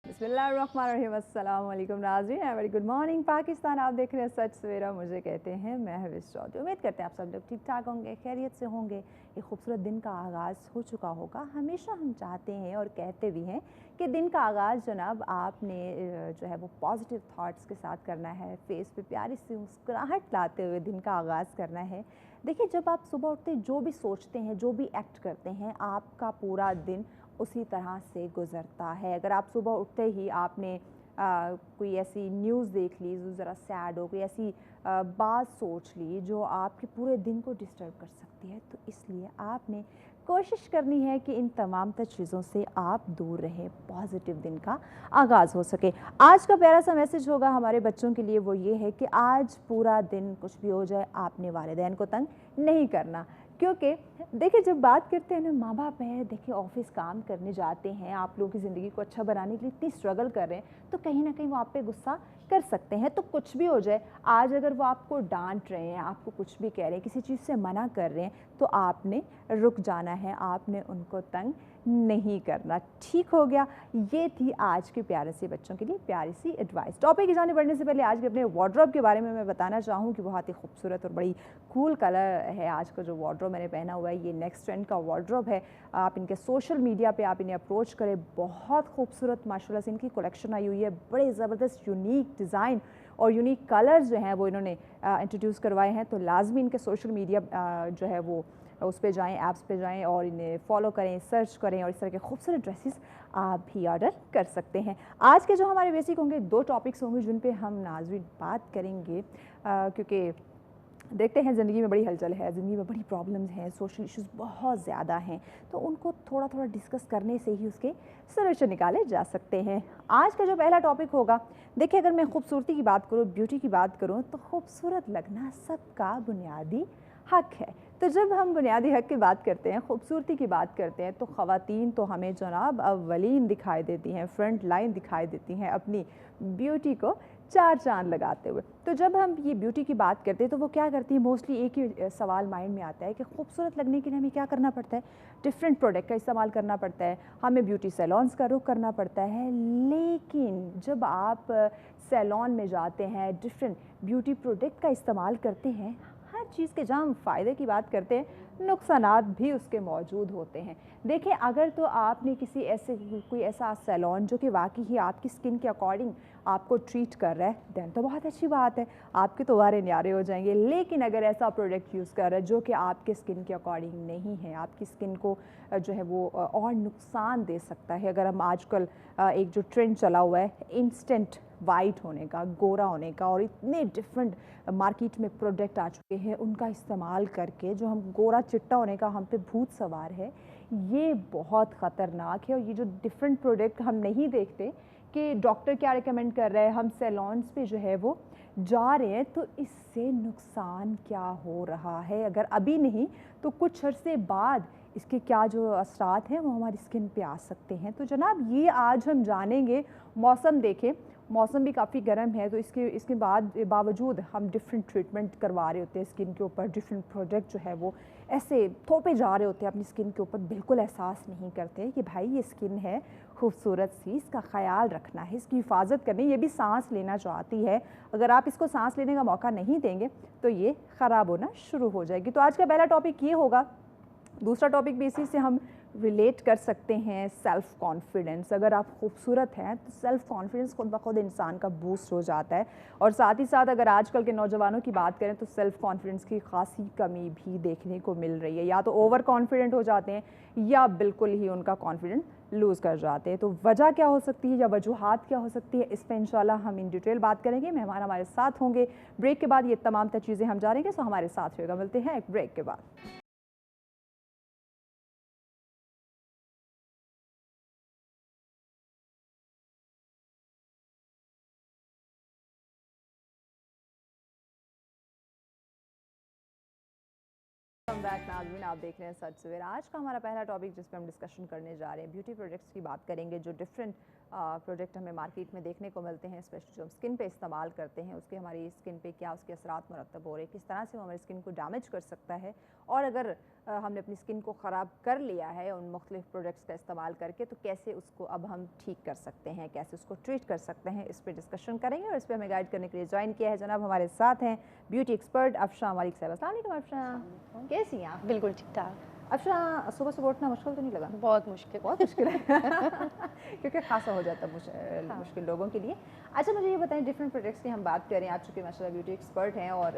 बिस्मिल्लाहिर्रहमानिर्रहीम, अस्सलाम वालेकुम नाज़रीन, वेरी गुड मॉर्निंग पाकिस्तान। आप देख रहे हैं सच सवेरा, मुझे कहते हैं महविश चौधरी। उम्मीद करते हैं आप सब लोग ठीक ठाक होंगे, खैरियत से होंगे। एक खूबसूरत दिन का आगाज़ हो चुका होगा। हमेशा हम चाहते हैं और कहते भी हैं कि दिन का आगाज़ जनाब आपने जो है वो पॉजिटिव थाट्स के साथ करना है, फेस पे प्यारी सी मुस्कुराहट लाते हुए दिन का आगाज़ करना है। देखिए, जब आप सुबह उठते जो भी सोचते हैं, जो भी एक्ट करते हैं, आपका पूरा दिन उसी तरह से गुज़रता है। अगर आप सुबह उठते ही आपने कोई ऐसी न्यूज़ देख ली जो ज़रा सैड हो, कोई ऐसी बात सोच ली जो आपके पूरे दिन को डिस्टर्ब कर सकती है, तो इसलिए आपने कोशिश करनी है कि इन तमाम तर चीज़ों से आप दूर रहें, पॉजिटिव दिन का आगाज़ हो सके। आज का प्यारा सा मैसेज होगा हमारे बच्चों के लिए, वो ये है कि आज पूरा दिन कुछ भी हो जाए, आपने वालिदैन को तंग नहीं करना। क्योंकि देखिए, जब बात करते हैं ना, माँ बाप है, देखिए ऑफिस काम करने जाते हैं, आप लोगों की ज़िंदगी को अच्छा बनाने के लिए इतनी स्ट्रगल कर रहे हैं, तो कहीं ना कहीं वो आप पे गुस्सा कर सकते हैं। तो कुछ भी हो जाए, आज अगर वो आपको डांट रहे हैं, आपको कुछ भी कह रहे हैं, किसी चीज़ से मना कर रहे हैं, तो आपने रुक जाना है, आपने उनको तंग नहीं करना। ठीक हो गया। ये थी आज के प्यारे से बच्चों के लिए प्यारी सी एडवाइस। टॉपिक की जाने बढ़ने से पहले आज के अपने वार्डरोब के बारे में मैं बताना चाहूँ कि बहुत ही खूबसूरत और बड़ी कूल कलर है आज का जो वार्डरोब मैंने पहना हुआ है। ये नेक्स्ट ट्रेंड का वार्डरोब है। आप इनके सोशल मीडिया पे आप इन्हें अप्रोच करें, बहुत खूबसूरत माशाल्लाह से इनकी कलेक्शन आई हुई है। बड़े ज़बरदस्त यूनिक डिज़ाइन और यूनिक कलर्स जो हैं वो इन्होंने इंट्रोड्यूस करवाए हैं। तो लाजमी इनके सोशल मीडिया जो है वो उस पे जाएँ, ऐप्स पे जाएँ और इन्हें फॉलो करें, सर्च करें और इस तरह के खूबसूरत ड्रेसेस आप भी ऑर्डर कर सकते हैं। आज के जो हमारे बेसिक होंगे, 2 टॉपिक्स होंगे जिन पे हम नाज़रीन बात करेंगे, क्योंकि देखते हैं ज़िंदगी में बड़ी हलचल है, ज़िंदगी में बड़ी प्रॉब्लम्स हैं, सोशल इश्यूज़ बहुत ज़्यादा हैं, तो उनको थोड़ा-थोड़ा डिस्कस करने से ही उसके सॉल्यूशन निकाले जा सकते हैं। आज का जो पहला टॉपिक होगा, देखिए अगर मैं खूबसूरती की बात करूँ, ब्यूटी की बात करूँ, तो खूबसूरत लगना सबका बुनियादी हक है। तो जब हम बुनियादी हक की बात करते हैं, खूबसूरती की बात करते हैं, तो ख़वातीन तो हमें जनाब अव्वलीन दिखाई देती हैं, फ्रंट लाइन दिखाई देती हैं अपनी ब्यूटी को चार चांद लगाते हुए। तो जब हम ये ब्यूटी की बात करते हैं तो वो क्या करती है, मोस्टली एक ही सवाल माइंड में आता है कि खूबसूरत लगने के लिए हमें क्या करना पड़ता है, डिफरेंट प्रोडक्ट का इस्तेमाल करना पड़ता है, हमें ब्यूटी सैलॉन्स का रुख करना पड़ता है। लेकिन जब आप सैलॉन में जाते हैं, डिफरेंट ब्यूटी प्रोडक्ट का इस्तेमाल करते हैं, हर चीज़ के जहाँ हम फ़ायदे की बात करते हैं, नुकसानात भी उसके मौजूद होते हैं। देखिए, अगर तो आपने किसी ऐसे कोई ऐसा सैलून जो कि वाकई ही आपकी स्किन के अकॉर्डिंग आपको ट्रीट कर रहा है, देन तो बहुत अच्छी बात है, आपके तो वारे न्यारे हो जाएंगे। लेकिन अगर ऐसा प्रोडक्ट यूज़ कर रहा है जो कि आपके स्किन के अकॉर्डिंग नहीं है, आपकी स्किन को जो है वो और नुकसान दे सकता है। अगर हम आजकल एक जो ट्रेंड चला हुआ है इंस्टेंट वाइट होने का, गोरा होने का, और इतने डिफरेंट मार्केट में प्रोडक्ट आ चुके हैं, उनका इस्तेमाल करके जो हम गोरा चिट्टा होने का हम पे भूत सवार है, ये बहुत ख़तरनाक है। और ये जो डिफरेंट प्रोडक्ट हम नहीं देखते कि डॉक्टर क्या रिकमेंड कर रहा है, हम सैलून्स पे जो है वो जा रहे हैं, तो इससे नुकसान क्या हो रहा है, अगर अभी नहीं तो कुछ अरसे बाद इसके क्या जो असरात हैं वो हमारी स्किन पे आ सकते हैं। तो जनाब ये आज हम जानेंगे। मौसम देखें, मौसम भी काफ़ी गर्म है, तो इसके बावजूद हम डिफरेंट ट्रीटमेंट करवा रहे होते हैं स्किन के ऊपर, डिफरेंट प्रोडक्ट जो है वो ऐसे थोपे जा रहे होते हैं अपनी स्किन के ऊपर, बिल्कुल एहसास नहीं करते कि भाई ये स्किन है खूबसूरत सी, इसका ख्याल रखना है, इसकी हिफाजत करनी, ये भी सांस लेना चाहती है। अगर आप इसको सांस लेने का मौका नहीं देंगे तो ये ख़राब होना शुरू हो जाएगी। तो आज का पहला टॉपिक ये होगा। दूसरा टॉपिक भी इसी से हम रिलेट कर सकते हैं, सेल्फ़ कॉन्फिडेंस। अगर आप खूबसूरत हैं तो सेल्फ़ कॉन्फिडेंस खुद ब खुद इंसान का बूस्ट हो जाता है। और साथ ही साथ अगर आजकल के नौजवानों की बात करें तो सेल्फ़ कॉन्फिडेंस की खासी कमी भी देखने को मिल रही है। या तो ओवर कॉन्फिडेंट हो जाते हैं या बिल्कुल ही उनका कॉन्फिडेंस लूज़ कर जाते हैं। तो वजह क्या हो सकती है या वजूहात क्या हो सकती है, इस पर इंशाल्लाह हम इन डिटेल बात करेंगे। मेहमान हमारे साथ होंगे। ब्रेक के बाद ये तमाम तर चीज़ें हम जानेंगे, सो हमारे साथ होगा। मिलते हैं एक ब्रेक के बाद। वेलकम बैक नाज़रीन, आप देख रहे हैं सच सवेरा। आज का हमारा पहला टॉपिक जिस पे हम डिस्कशन करने जा रहे हैं, ब्यूटी प्रोडक्ट्स की बात करेंगे। जो डिफरेंट प्रोडक्ट हमें मार्केट में देखने को मिलते हैं, स्पेशली जो हम स्किन पे इस्तेमाल करते हैं, उसके हमारी स्किन पे क्या उसके असरात मरतब हो रहे हैं, किस तरह से वो हमारी स्किन को डैमेज कर सकता है। और अगर हमने अपनी स्किन को ख़राब कर लिया है उन मुख्तलिफ प्रोडक्ट्स का इस्तेमाल करके, तो कैसे उसको अब हम ठीक कर सकते हैं, कैसे उसको ट्रीट कर सकते हैं, इस पर डिस्कशन करेंगे। और इस पर हमें गाइड करने के लिए ज्वाइन किया है जनाब हमारे साथ हैं ब्यूटी एक्सपर्ट अफशा मलिक साहब। अस्सलाम वालेकुम अफशा, कैसी हैं आप? बिल्कुल ठीक ठाक। अफशा, सुबह सुबह उठना मुश्किल तो नहीं लगा? बहुत मुश्किल है क्योंकि खासा हो जाता है मुश्किल लोगों के लिए। अच्छा मुझे ये बताएं, डिफरेंट प्रोडक्ट्स की हम बात करें, आप चूँकि माशाल्लाह ब्यूटी एक्सपर्ट हैं, और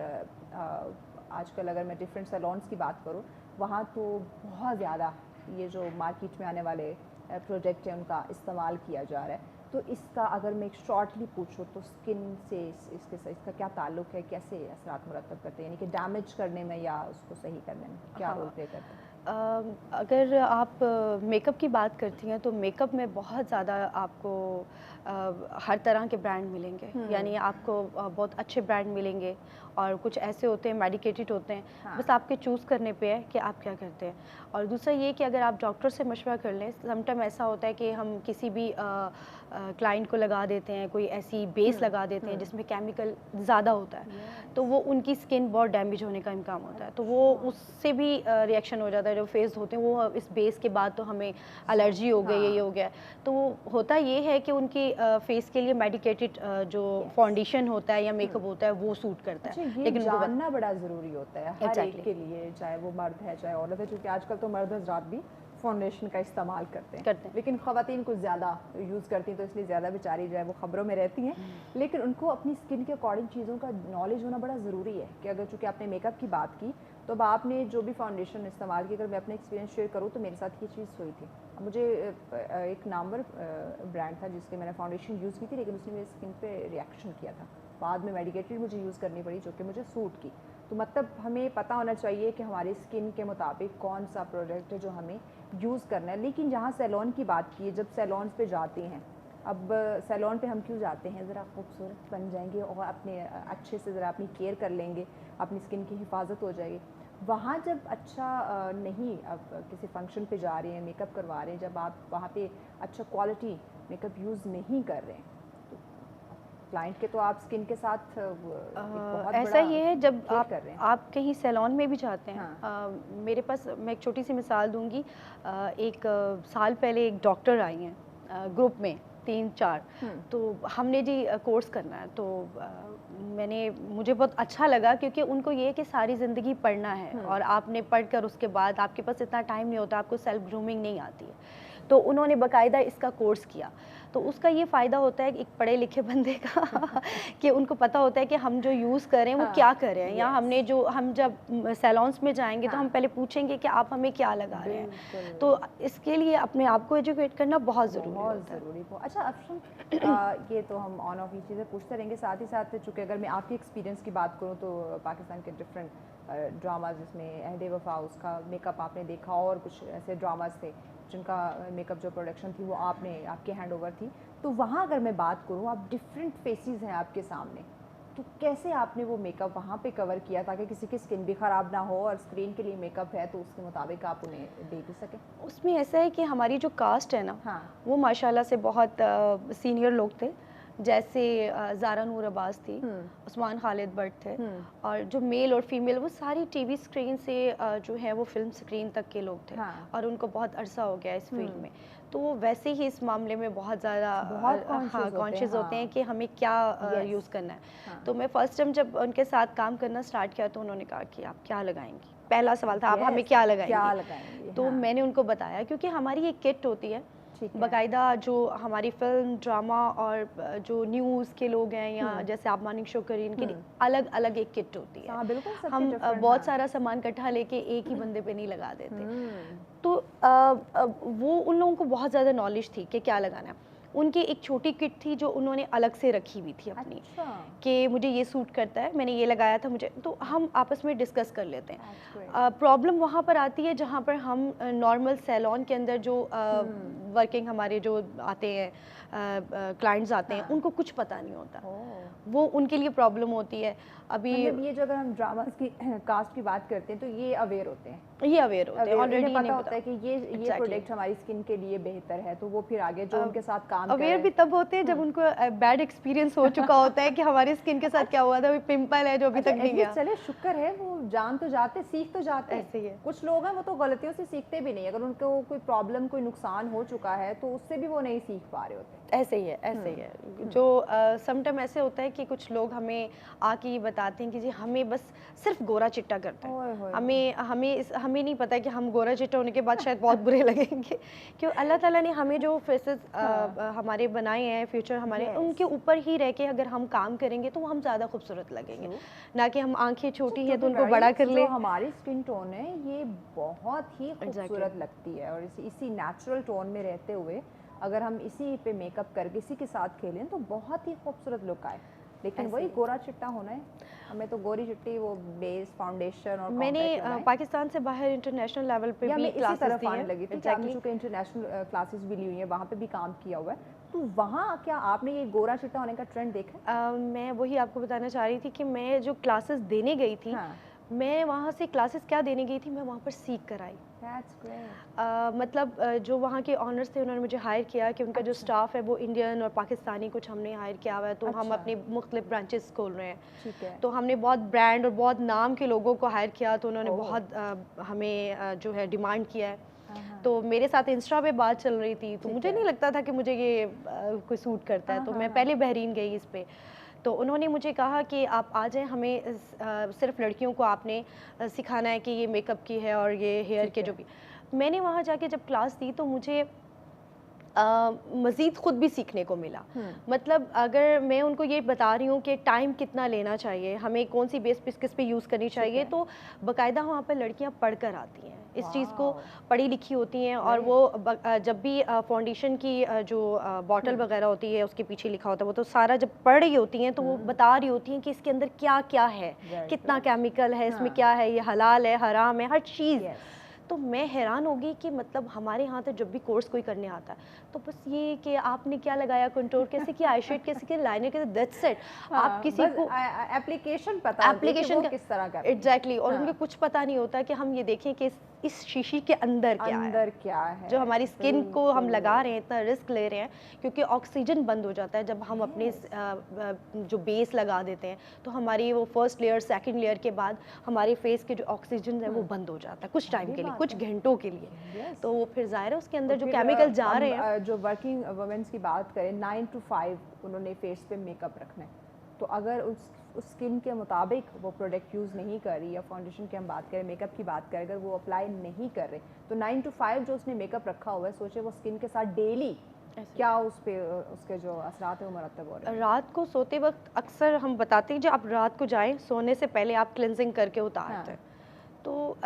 आजकल अगर मैं डिफरेंट सैलॉन्स की बात करूँ वहाँ तो बहुत ज़्यादा ये जो मार्केट में आने वाले प्रोडक्ट हैं उनका इस्तेमाल किया जा रहा है। तो इसका अगर मैं शॉर्टली पूछूँ तो स्किन से इसका क्या ताल्लुक़ है, कैसे असरात मुरतब करते हैं, यानी कि डैमेज करने में या उसको सही करने में क्या रोल प्ले करते हैं? अगर आप मेकअप की बात करती हैं तो मेकअप में बहुत ज़्यादा आपको हर तरह के ब्रांड मिलेंगे, यानी आपको बहुत अच्छे ब्रांड मिलेंगे और कुछ ऐसे होते हैं मेडिकेटेड होते हैं। हाँ। बस आपके चूज़ करने पे है कि आप क्या करते हैं। और दूसरा ये कि अगर आप डॉक्टर से मशवरा कर लें, समटाइम ऐसा होता है कि हम किसी भी क्लाइंट को लगा देते हैं, कोई ऐसी बेस लगा देते हैं जिसमें केमिकल ज़्यादा होता है, तो वो उनकी स्किन बहुत डैमेज होने का इम्कान होता है, तो वो उससे भी रिएक्शन हो जाता है। जो फेस होते हैं वो इस बेस के बाद तो हमें एलर्जी हो गई, ये हो गया। तो होता ये है कि उनकी फेस के लिए मेडिकेटेड जो फाउंडेशन होता है या मेकअप होता है वो सूट करता है। लेकिन जानना बड़ा ज़रूरी होता है हर एक के लिए, चाहे वो मर्द है चाहे औरत है, क्योंकि आजकल तो मर्द हज़रात भी फाउंडेशन का इस्तेमाल करते हैं। लेकिन ख़वातीन कुछ ज़्यादा यूज़ करती हैं, तो इसलिए ज़्यादा बेचारी जो है वो ख़बरों में रहती हैं। लेकिन उनको अपनी स्किन के अकॉर्डिंग चीज़ों का नॉलेज होना बड़ा ज़रूरी है कि अगर चूँकि आपने मेकअप की बात की, तो अब आपने जो भी फाउंडेशन इस्तेमाल की, अगर मैं अपना एक्सपीरियंस शेयर करूँ तो मेरे साथ ये चीज़ हुई थी। मुझे एक नामवर ब्रांड था जिसके मैंने फाउंडेशन यूज़ की थी, लेकिन उसने मेरी स्किन पे रिएक्शन किया था। बाद में मेडिकेटेड मुझे यूज़ करनी पड़ी जो कि मुझे सूट की। तो मतलब हमें पता होना चाहिए कि हमारी स्किन के मुताबिक कौन सा प्रोडक्ट है जो हमें यूज़ करना है। लेकिन जहाँ सैलून की बात की है, जब सैलून्स पे जाते हैं, अब सैलून पे हम क्यों जाते हैं, ज़रा खूबसूरत बन जाएंगे और अपने अच्छे से ज़रा अपनी केयर कर लेंगे, अपनी स्किन की हिफाजत हो जाएगी। वहाँ जब अच्छा नहीं, अब किसी फंक्शन पे जा रहे हैं, मेकअप करवा रहे हैं, जब आप वहाँ पे अच्छा क्वालिटी मेकअप यूज़ नहीं कर रहे हैं, तो क्लाइंट के तो आप स्किन के साथ ऐसा ये है जब आप कहीं सैलून में भी जाते हैं। हाँ। मेरे पास, मैं एक छोटी सी मिसाल दूंगी। एक साल पहले एक डॉक्टर आई हैं ग्रुप में 3-4, तो हमने जी कोर्स करना है, तो मुझे बहुत अच्छा लगा, क्योंकि उनको ये है कि सारी ज़िंदगी पढ़ना है और आपने पढ़कर उसके बाद आपके पास इतना टाइम नहीं होता, आपको सेल्फ ग्रूमिंग नहीं आती है, तो उन्होंने बाकायदा इसका कोर्स किया। तो उसका ये फ़ायदा होता है एक पढ़े लिखे बंदे का कि उनको पता होता है कि हम जो यूज़ कर रहे हैं वो क्या कर रहे हैं। या हम जब सैलून्स में जाएंगे तो हम पहले पूछेंगे कि आप हमें क्या लगा रहे हैं, तो इसके लिए अपने आप को एजुकेट करना बहुत ज़रूरी होता है। अच्छा अफशन, ये तो हम ऑन ऑफ ये चीज़ें पूछते रहेंगे, साथ ही साथ चूँकि अगर मैं आपके एक्सपीरियंस की बात करूँ तो पाकिस्तान के डिफरेंट ड्रामाज, जिसमें अहद वफ़ा उसका मेकअप आपने देखा, और कुछ ऐसे ड्रामाज थे जिनका मेकअप जो प्रोडक्शन थी वो आपके हैंड ओवर थी, तो वहाँ अगर मैं बात करूँ, आप डिफरेंट फेसेस हैं आपके सामने, तो कैसे आपने वो मेकअप वहाँ पे कवर किया ताकि किसी की स्किन भी ख़राब ना हो, और स्क्रीन के लिए मेकअप है तो उसके मुताबिक आप उन्हें दे भी सकें? उसमें ऐसा है कि हमारी जो कास्ट है ना, हाँ, वो माशाल्लाह से बहुत सीनियर लोग थे, जैसे ज़ारा नूर अब्बास थी, उस्मान खालिद भट्ट थे, और जो मेल और फीमेल वो सारी टीवी स्क्रीन से जो है वो फिल्म स्क्रीन तक के लोग थे। हाँ। और उनको बहुत अरसा हो गया इस फील्ड में, तो वो वैसे ही इस मामले में बहुत ज़्यादा कॉन्शियस होते हैं कि हमें क्या यूज़ करना है। हाँ। तो मैं फ़र्स्ट टाइम जब उनके साथ काम करना स्टार्ट किया तो उन्होंने कहा कि आप क्या लगाएंगी, पहला सवाल था आप हमें क्या लगाएंगी। तो मैंने उनको बताया, क्योंकि हमारी एक किट होती है बाकायदा, जो हमारी फिल्म ड्रामा और जो न्यूज़ के लोग हैं, या जैसे आप मॉर्निंग शो करें, इनकी अलग अलग एक किट होती है। बिल्कुल, हम बहुत सारा सामान इकट्ठा लेके एक ही बंदे पे नहीं लगा देते। तो वो उन लोगों को बहुत ज़्यादा नॉलेज थी कि क्या लगाना है। उनकी एक छोटी किट थी जो उन्होंने अलग से रखी हुई थी अपनी, कि मुझे ये सूट करता है, मैंने ये लगाया था मुझे, तो हम आपस में डिस्कस कर लेते हैं। प्रॉब्लम वहाँ पर आती है जहाँ पर हम नॉर्मल सैलून के अंदर जो वर्किंग हमारे जो आते हैं क्लाइंट्स आते हैं, उनको कुछ पता नहीं होता, वो उनके लिए प्रॉब्लम होती है। अभी मतलब ये जो अगर हम ड्रामास की कास्ट की बात करते हैं तो ये अवेयर होते हैं, ऑलरेडी पता होता है कि ये प्रोडक्ट हमारी स्किन के लिए बेहतर है, तो वो फिर आगे जो उनके साथ काम अवेयर भी तब होते हैं जब उनको बैड एक्सपीरियंस हो चुका होता है कि हमारी स्किन के साथ क्या हुआ था, पिंपल है जो अभी तक नहीं गया। चले शुक्र है वो जान तो जाते, सीख तो जाते। ऐसे ही है। कुछ लोग हैं वो तो गलतियों से सीखते भी नहीं, अगर उनको कोई प्रॉब्लम कोई नुकसान हो चुका है तो उससे भी वो नहीं सीख पा रहे होते। ऐसे ही है, ऐसे ही है। जो सम टाइम ऐसे होता है कि कुछ लोग हमें आके ये बताते हैं कि जी हमें बस सिर्फ गोरा चिट्टा करते हैं, हमें नहीं पता कि हम गोरा चिट्टा होने के बाद शायद बहुत बुरे लगेंगे, क्यों अल्लाह ताला ने हमें जो फेसेस हमारे बनाए हैं, फ्यूचर हमारे उनके ऊपर ही रह के अगर हम काम करेंगे तो हम ज़्यादा खूबसूरत लगेंगे, ना कि हम आंखें छोटी हैं तो उनको बड़ा कर ले। हमारी स्किन टोन है ये बहुत ही खूबसूरत लगती है, और इसी नेचुरल टोन में रहते हुए अगर हम इसी पे मेकअप करके इसी के साथ खेलें तो बहुत ही खूबसूरत लुक आए। लेकिन वही गोरा चिट्टा होना है, हमें तो गोरी चिट्टी वो बेस फाउंडेशन और मैंने पाकिस्तान से बाहर इंटरनेशनल लेवल पे भी क्लासेस तरफ आने लगी थी, आपने चूंकि इंटरनेशनल क्लासेस भी ली हुई है, वहाँ पे भी काम किया हुआ है, तो वहाँ क्या आपने ये गोरा चिट्टा होने का ट्रेंड देखा? मैं वही आपको बताना चाह रही थी कि मैं जो क्लासेस देने गई थी, मैं वहाँ से क्लासेस क्या देने गई थी, मैं वहाँ पर सीख कर आई। That's great. मतलब जो वहाँ के ऑनर्स थे उन्होंने मुझे हायर किया कि उनका जो स्टाफ है वो इंडियन और पाकिस्तानी कुछ हमने हायर किया हुआ है, तो हम अपने मुख्तलिफ ब्रांचेस खोल रहे हैं। ठीक है। तो हमने बहुत ब्रांड और बहुत नाम के लोगों को हायर किया, तो उन्होंने बहुत हमें जो है डिमांड किया है। तो मेरे साथ इंस्टा पे बात चल रही थी, तो मुझे नहीं लगता था कि मुझे ये कोई सूट करता है, तो मैं पहले बहरीन गई इस पे, तो उन्होंने मुझे कहा कि आप आ जाएं, हमें सिर्फ लड़कियों को आपने सिखाना है कि ये मेकअप की है और ये हेयर के जो भी। मैंने वहाँ जाके जब क्लास दी तो मुझे मज़ीद ख़ुद भी सीखने को मिला। मतलब अगर मैं उनको ये बता रही हूँ कि टाइम कितना लेना चाहिए, हमें कौन सी बेस किस पे यूज़ करनी चाहिए, तो बाकायदा वहाँ पर लड़कियाँ पढ़ कर आती हैं, इस चीज़ को पढ़ी लिखी होती हैं, और वो जब भी फाउंडेशन की जो बॉटल वगैरह होती है उसके पीछे लिखा होता है, वो तो सारा जब पढ़ रही होती हैं तो वो बता रही होती हैं कि इसके अंदर क्या क्या है, कितना केमिकल है इसमें, क्या है, ये हलाल है हराम है, हर चीज़। तो मैं हैरान होगी कि मतलब हमारे यहाँ तो जब भी कोर्स कोई करने आता है तो बस ये कि आपने क्या लगाया, कंटूर कैसे किया, आई शेड कैसे किया, लाइनर कैसे, दैट्स इट। आप किसी को एप्लीकेशन पता एप्लीकेशन किस तरह का एग्जैक्टली, और उनको कुछ पता नहीं होता कि हम ये देखें कि इस शीशी के अंदर क्या है, जो हमारी स्किन को हम लगा रहे हैं, इतना रिस्क ले रहे हैं, क्योंकि ऑक्सीजन बंद हो जाता है जब हम अपने जो बेस लगा देते हैं, तो हमारी वो फर्स्ट लेयर सेकंड लेयर के बाद हमारे फेस के जो ऑक्सीजन है वो बंद हो जाता है कुछ टाइम के लिए, कुछ घंटों के लिए। तो वो फिर ज़ाहिर है उसके अंदर जो केमिकल जा रहे हैं। जो वर्किंग वुमेन्स की बात करें, 9 to 5 उन्होंने फेस पे मेकअप रखना है, तो अगर उस स्किन के मुताबिक वो प्रोडक्ट यूज़ नहीं कर रही, या फाउंडेशन की हम बात करें, मेकअप की बात करें, अगर वो अप्लाई नहीं कर रहे, तो 9 to 5 जो उसने मेकअप रखा हुआ है, सोचे वो स्किन के साथ डेली क्या उसके जो असरात है वो मरतब हो रहे हैं। रात को सोते वक्त अक्सर हम बताते हैं, जब आप रात को जाएं सोने से पहले आप क्लिनजिंग करके उतारते हैं। तो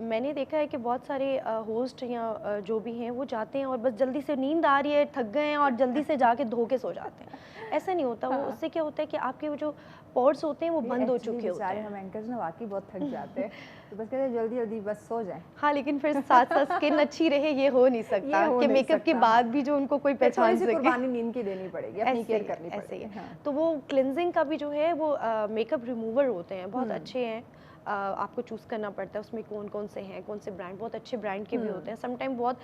मैंने देखा है कि बहुत सारे होस्ट या जो भी हैं वो जाते हैं और बस जल्दी से नींद आ रही है, थक गए हैं और जल्दी से जाके धो के सो जाते हैं। ऐसा नहीं होता। वो उससे क्या होता है कि आपके वो जो पोर्स होते हैं वो बंद हो चुके होते हैं। हम एंकर्स ना वाकई बहुत थक जाते हैं, तो बस कहते हैं जल्दी जल्दी बस सो जाएं। हाँ, लेकिन फिर साथ साथ स्किन अच्छी रहे ये हो नहीं सकता कि मेकअप के बाद भी जो उनको कोई पहचान सके। कुर्बानी नींद की देनी पड़ेगी, अपनी केयर करनी पड़ेगी। तो वो क्लिनजिंग का भी जो है वो मेकअप रिमूवर होते हैं, बहुत अच्छे हैं। आपको चूज़ करना पड़ता है उसमें कौन कौन से हैं, कौन से ब्रांड, बहुत अच्छे ब्रांड के भी होते हैं। समटाइम बहुत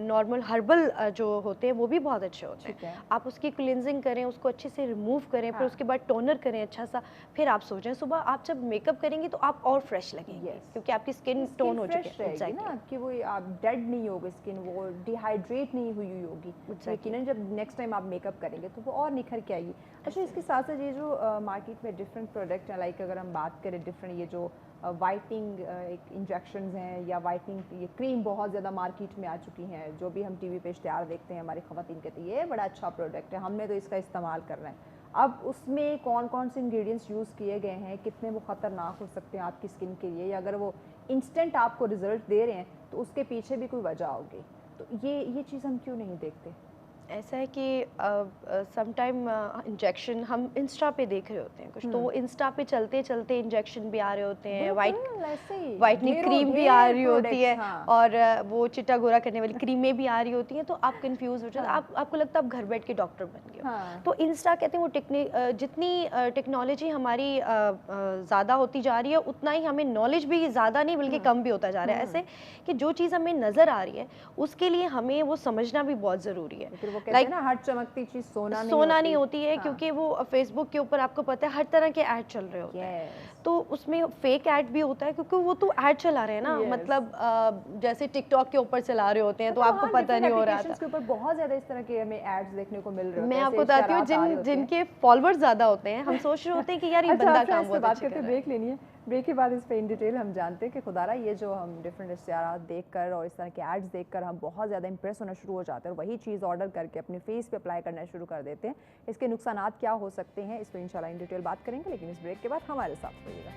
नॉर्मल हर्बल जो होते हैं वो भी बहुत अच्छे होते हैं। आप उसकी क्लिनजिंग करें, उसको अच्छे से रिमूव करें, फिर उसके बाद टोनर करें अच्छा सा, फिर आप सो जाएं। सुबह आप जब मेकअप करेंगी तो आप और फ्रेश लगेंगे क्योंकि आपकी स्किन टोन हो चुकी है ना, आपकी वो आप डेड नहीं होगी स्किन, वो डिहाइड्रेट नहीं हुई होगी। लेकिन जब नेक्स्ट टाइम आप मेकअप करेंगे तो वो और निखर के आएगी। अच्छा, इसके साथ साथ ये जो मार्केट में डिफरेंट प्रोडक्ट हैं, लाइक अगर हम बात करें डिफरेंट ये जो वाइटनिंग एक इंजेक्शंस हैं या वाइटनिंग ये क्रीम बहुत ज़्यादा मार्केट में आ चुकी हैं, जो भी हम टीवी पे इश्तिहार देखते हैं हमारी ख़वातीन कहती है ये बड़ा अच्छा प्रोडक्ट है, हमने तो इसका इस्तेमाल करना है। अब उसमें कौन कौन से इंग्रेडिएंट्स यूज़ किए गए हैं, कितने वो ख़तरनाक हो सकते हैं आपकी स्किन के लिए, या अगर वो इंस्टेंट आपको रिजल्ट दे रहे हैं तो उसके पीछे भी कोई वजह होगी। तो ये चीज़ हम क्यों नहीं देखते? ऐसा है कि समटाइम इंजेक्शन हम इंस्टा पे देख रहे होते हैं कुछ, तो वो इंस्टा पे चलते चलते इंजेक्शन भी आ रहे होते हैं, वाइटनिंग क्रीम भी आ रही होती है, और वो चिट्टा गोरा करने वाली क्रीमें भी आ रही होती हैं, तो आप कंफ्यूज हो जाते हैं। आपको लगता है आप घर बैठ के डॉक्टर बन गए تو انسٹا کہتے ہیں وہ جتنی ٹیکنالوجی ہماری زیادہ ہوتی جا رہی ہے اتنا ہی ہمیں نالج بھی زیادہ نہیں بلکہ کم بھی ہوتا جا رہا ہے. ایسے کہ جو چیز ہمیں نظر آ رہی ہے اس کے لیے ہمیں وہ سمجھنا بھی بہت ضروری ہے. لائک ہر چمکتی چیز سونا نہیں ہوتی ہے, کیونکہ وہ فیس بک کے اوپر آپ کو پتہ ہے ہر طرح کے ایڈ چل رہے ہوتے ہیں, تو اس میں فیک ایڈ بھی ہوتا ہے کیونکہ وہ تو ایڈ چلا رہے ہیں نا, مطلب جیسے ٹک ٹاک کے اوپر چلا رہے ہوتے ہیں تو آپ کو پتہ نہیں ہو رہا تھا. اس کے اوپر بہت زیادہ اس طرح کے ہمیں ایڈز دیکھنے کو مل رہے ہیں. میں آپ کو بتاتی ہوں جن کے فالوورز زیادہ ہوتے ہیں, ہم سوچ رہے ہوتے ہیں کہ یار یہ بندہ کام بہت اچھا کر رہا ہے. بریک لینی ہے, بریک کے بعد اس پہ ان ڈیٹیل ہم جانتے ہیں کہ خدا را یہ جو ہم ڈفرینٹ اشتہارات دیکھ کر اور اس طرح کے ایڈز دیکھ کر ہم بہت زیادہ امپریس ہونا شروع ہو جاتے ہیں اور وہی چیز آرڈر کر کے اپنے فیس پہ اپلائی کرنا شروع کر دیتے ہیں. اس کے نقصانات کیا ہو سکتے ہیں اس پہ انشاءاللہ ان ڈیٹیل بات کریں گے, لیکن اس بریک کے بعد ہمارے ساتھ رہیے گا.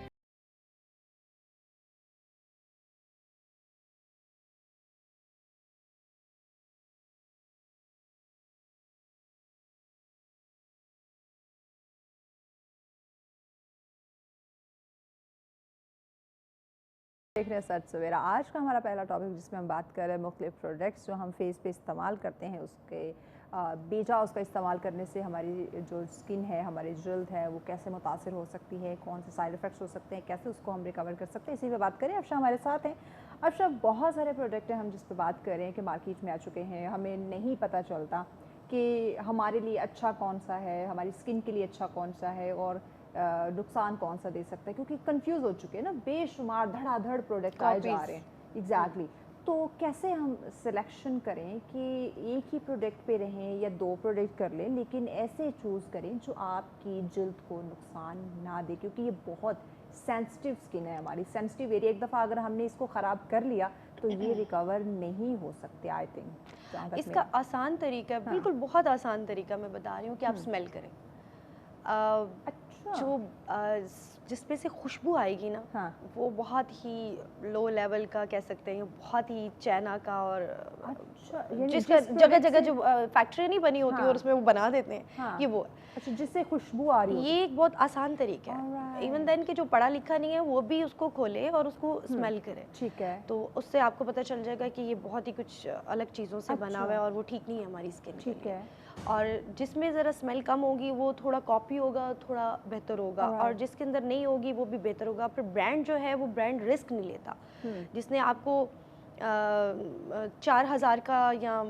دیکھ رہے ہیں سچ سویرا. آج کا ہمارا پہلا ٹاپک جس میں ہم بات کر رہے ہیں مختلف پروڈکٹس جو ہم فیس پہ استعمال کرتے ہیں, اس کے بیجا اس کا استعمال کرنے سے ہماری جو اسکن ہے, ہماری جلد ہے, وہ کیسے متاثر ہو سکتی ہے, کون سے سائیڈ افیکٹس ہو سکتے ہیں, کیسے اس کو ہم ریکور کر سکتے ہیں, اسی پہ بات کریں. افشا ہمارے ساتھ ہیں. افشا, بہت سارے پروڈکٹ ہیں ہم جس پہ بات کر رہے ہیں کہ مارکیٹ میں آ چکے ہیں, ہمیں نہیں پتہ چلتا کہ ہمارے لیے اچھا کون سا ہے, ہماری اسکن کے لیے اچھا کون سا ہے اور نقصان کون سا دے سکتا ہے, کیونکہ کنفیوز ہو چکے ہیں نا, بے شمار دھڑا دھڑ پروڈکٹ آئے جا رہے ہیں. ایگزیکٹلی. تو کیسے ہم سلیکشن کریں کہ ایک ہی پروڈکٹ پہ رہیں یا دو پروڈکٹ کر لیں, لیکن ایسے چوز کریں جو آپ کی جلد کو نقصان نہ دے, کیونکہ یہ بہت سینسٹیو اسکن ہے ہماری, سینسٹیو ایریا. ایک دفعہ اگر ہم نے اس کو خراب کر لیا تو یہ ریکور نہیں ہو سکتے. آئی تھنک اس کا آسان طریقہ, بالکل بہت آسان طریقہ میں بتا رہی ہوں کہ آپ اسمیل کریں. جو جس میں سے خوشبو آئے گی نا, وہ بہت ہی لو لیول کا کہہ سکتے ہیں, بہت ہی چائنا کا, اور جس کا جگہ جگہ جو فیکٹری نہیں بنی ہوتی اور اس میں وہ بنا دیتے ہیں, یہ وہ جس سے خوشبو آ رہی ہے. یہ ایک بہت آسان طریقہ ہے. ایون دین کہ جو پڑھا لکھا نہیں ہے وہ بھی اس کو کھولے اور اس کو اسمیل کرے. ٹھیک ہے. تو اس سے آپ کو پتہ چل جائے گا کہ یہ بہت ہی کچھ الگ چیزوں سے بنا ہوا ہے اور وہ ٹھیک نہیں ہے ہماری اسکن کے لیے. ٹھیک ہے. اور جس میں ذرا اسمیل کم ہوگی وہ تھوڑا کاپی ہوگا, تھوڑا بہتر ہوگا, اور جس کے اندر نہیں ہوگی وہ بھی بہتر ہوگا. پھر برانڈ جو ہے وہ برانڈ رسک نہیں لیتا. جس نے آپ کو 4000 کا یا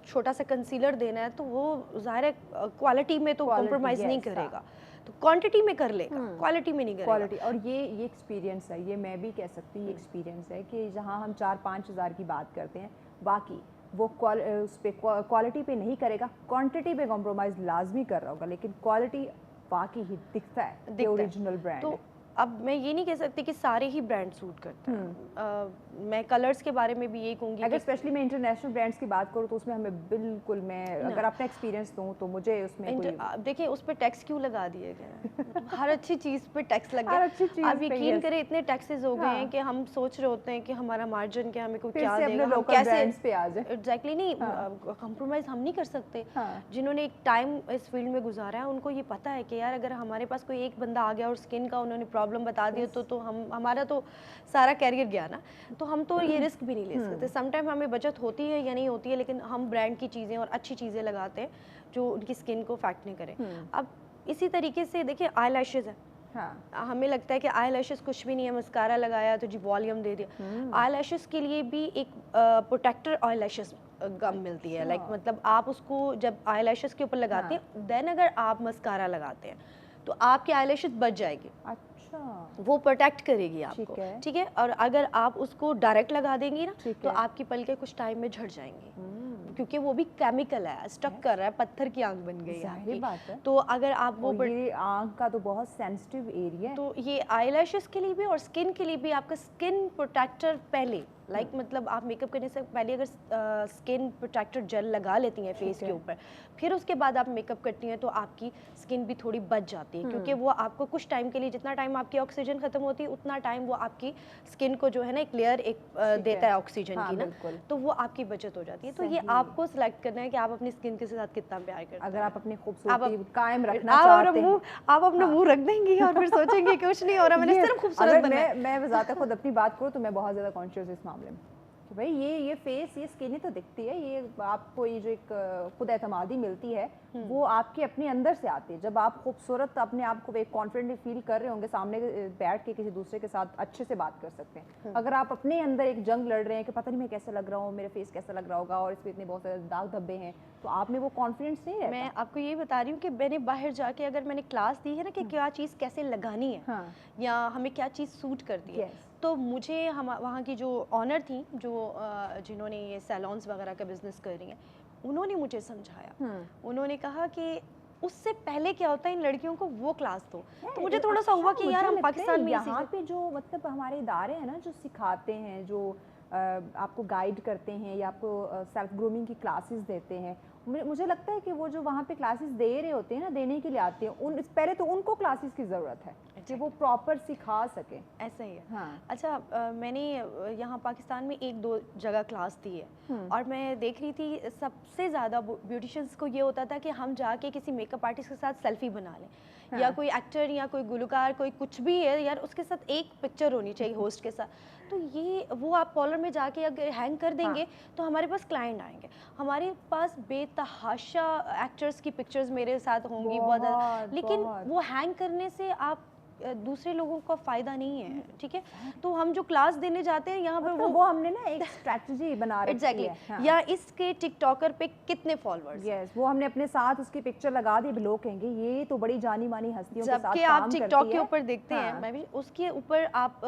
چھوٹا سا کنسیلر دینا ہے تو وہ ظاہر ہے کوالٹی میں تو کمپرومائز نہیں کرے گا, تو کوانٹٹی میں کر لے گا, کوالٹی میں نہیں کرے گا. اور یہ ایکسپیرینس ہے, یہ میں بھی کہہ سکتی ہوں, یہ ایکسپیرینس ہے کہ جہاں ہم 4-5 ہزار کی بات کرتے ہیں, باقی وہ اس پہ کوالٹی پہ نہیں کرے گا, کوانٹٹی پہ کمپرومائز لازمی کر رہا ہوگا, لیکن کوالٹی واقعی ہی دکھتا ہے کہ اوریجنل برانڈ ہے. اب میں یہ نہیں کہہ سکتی کہ سارے ہی برانڈ سوٹ کرتے ہیں. میں کلرز کے بارے میں بھی یہی کہوں گی, اگر اسپیشلی میں انٹرنیشنل برانڈس کی بات کروں تو اس میں ہمیں بالکل, میں اگر اپنا ایکسپیرینس دوں تو مجھے اس میں دیکھیں اس پہ ٹیکس کیوں لگا دیے گئے ہیں, ہر اچھی چیز پہ ٹیکس لگ گیا. آپ یقین کریں اتنے ٹیکسز ہو گئے ہیں کہ ہم سوچ رہے ہوتے ہیں کہ ہمارا مارجن کیا, ہمیں کوئی کیا دے گا, کیسے. ایگزیکٹلی نہیں, کمپرومائز ہم نہیں کر سکتے. جنہوں نے ایک ٹائم اس فیلڈ میں گزارا ہے ان کو یہ پتہ ہے کہ یار اگر ہمارے پاس کوئی ایک بندہ آ گیا اور اسکن کا انہوں نے پرابلم بتا دیا تو ہمارا تو سارا کیریئر گیا نا, تو ہم تو یہ رسک بھی نہیں لے سکتے. سم ٹائم ہمیں بچت ہوتی ہے یا نہیں ہوتی ہے, لیکن ہم برانڈ کی چیزیں اور اچھی چیزیں لگاتے ہیں جو ان کی اسکن کو افیکٹ نہیں کرے. اب اسی طریقے سے دیکھیں آئی لیشز ہیں, ہمیں لگتا ہے کہ آئی لیشز کچھ بھی نہیں ہے, مسکارا لگایا تو جی والیوم دے دیا. آئی لیشز کے لیے بھی ایک پروٹیکٹر آئی لیشز گم ملتی ہے, لائک مطلب آپ اس کو جب آئی لیشز کے اوپر لگاتے ہیں, دین اگر آپ مسکارا لگاتے ہیں تو آپ کی آئی لیشز بچ جائے گی, وہ پروٹیکٹ کرے گی آپ کو. ٹھیک ہے. اور اگر آپ اس کو ڈائریکٹ لگا دیں گی نا تو آپ کی پلکیں کچھ ٹائم میں جھڑ جائیں گی, کیونکہ وہ بھی کیمیکل ہے, اسٹک کر رہا ہے, پتھر کی آنکھ بن گئی ہے. تو اگر آپ وہ آنکھ کا تو بہت سینسٹیو ایریا ہے, تو یہ آئی لیشز کے لیے بھی اور اسکن کے لیے بھی آپ کا اسکن پروٹیکٹر پہلے, لائک مطلب آپ میک اپ کرنے سے پہلے اگر اسکن پروٹیکٹر جیل لگا لیتی ہیں فیس کے اوپر, پھر اس کے بعد آپ میک اپ کرتی ہیں تو آپ کی اسکن بھی تھوڑی بچ جاتی ہے, کیونکہ وہ آپ کو کچھ ٹائم کے لیے, جتنا ٹائم آپ کی آکسیجن ختم ہوتی ہے اتنا ٹائم وہ آپ کی اسکن کو جو ہے نا ایک لیئر ایک دیتا ہے آکسیجن کی نا, تو وہ آپ کی بچت ہو جاتی ہے. تو یہ آپ کو سلیکٹ کرنا ہے کہ آپ اپنی اسکن کے ساتھ کتنا پیار کرتے ہیں. اگر آپ اپنی خوبصورتی قائم رکھنا چاہتے ہیں, آپ اپنا منہ رکھ دیں گی اور پھر سوچیں گے کچھ نہیں ہو رہا, میں نے صرف خوبصورت بنایا. میں بذات خود اپنی بات کروں تو میں بہت زیادہ کانشیس اس معاملے میں, कि भाई ये फेस, ये स्किन ही तो दिखती है, ये आपको ये जो एक खुद एतमादी मिलती है वो आपके अपने अंदर से आती है। जब आप खूबसूरत अपने आप को एक कॉन्फिडेंट फील कर रहे होंगे, सामने बैठ के किसी दूसरे के साथ अच्छे से बात कर सकते हैं। अगर आप अपने अंदर एक जंग लड़ रहे हैं कि पता नहीं मैं कैसे लग रहा हूँ, मेरे फेस कैसा लग रहा होगा और इस पर इतने बहुत सारे दाग धब्बे हैं, तो आप में वो कॉन्फिडेंस नहीं रहता। मैं आपको ये बता रही हूँ कि मैंने बाहर जाके अगर मैंने क्लास दी है ना कि क्या चीज़ कैसे लगानी है, हाँ, या हमें क्या चीज़ सूट करती है, तो मुझे हम वहाँ की जो ऑनर थी, जो जिन्होंने ये सैलॉन्स वगैरह का बिजनेस कर रही हैं, उन्होंने मुझे समझाया। उन्होंने कहा कि उससे पहले क्या होता है इन लड़कियों को वो क्लास दो। तो मुझे थोड़ा सा हुआ कि यार हम पाकिस्तान में यहाँ पे जो मतलब हमारे इदारे हैं ना जो सिखाते हैं, जो आपको गाइड करते हैं या आपको सेल्फ ग्रूमिंग की क्लासेस देते हैं, मुझे लगता है कि वो जो वहाँ पे क्लासेस दे रहे होते हैं ना, देने के लिए आते हैं, पहले तो उनको क्लासेस की ज़रूरत है कि वो प्रॉपर सिखा सके। ऐसा ही है। हाँ। अच्छा, मैंने यहाँ पाकिस्तान में 1-2 जगह क्लास दी है और मैं देख रही थी सबसे ज़्यादा ब्यूटिशियंस को ये होता था कि हम जाके किसी मेकअप आर्टिस्ट के साथ सेल्फी बना लें। हाँ। या कोई एक्टर या कोई गुलकार, कोई कुछ भी है यार, उसके साथ एक पिक्चर होनी चाहिए होस्ट के साथ। तो ये वो आप पॉलर में जाके अगर हैंग कर देंगे, हाँ, तो हमारे पास क्लाइंट आएंगे। हमारे पास बेतहाशा एक्टर्स की पिक्चर्स मेरे साथ होंगी बहुत ज़्यादा, लेकिन वो हैंग करने से आप दूसरे लोगों का फ़ायदा नहीं है, ठीक है। तो हम जो क्लास देने जाते हैं यहाँ पर वो हमने ना एक स्ट्रैटेजी बना रखी है। Exactly. हाँ। या इसके टिकटॉकर पे कितने फॉलोअर्स, यस, वो हमने अपने साथ उसकी पिक्चर लगा दी, लोग कहेंगे ये तो बड़ी जानी मानी हस्तियों के साथ काम करती है। जबकि आप टिकटॉक के ऊपर देखते हैं, मैं भी उसके ऊपर आप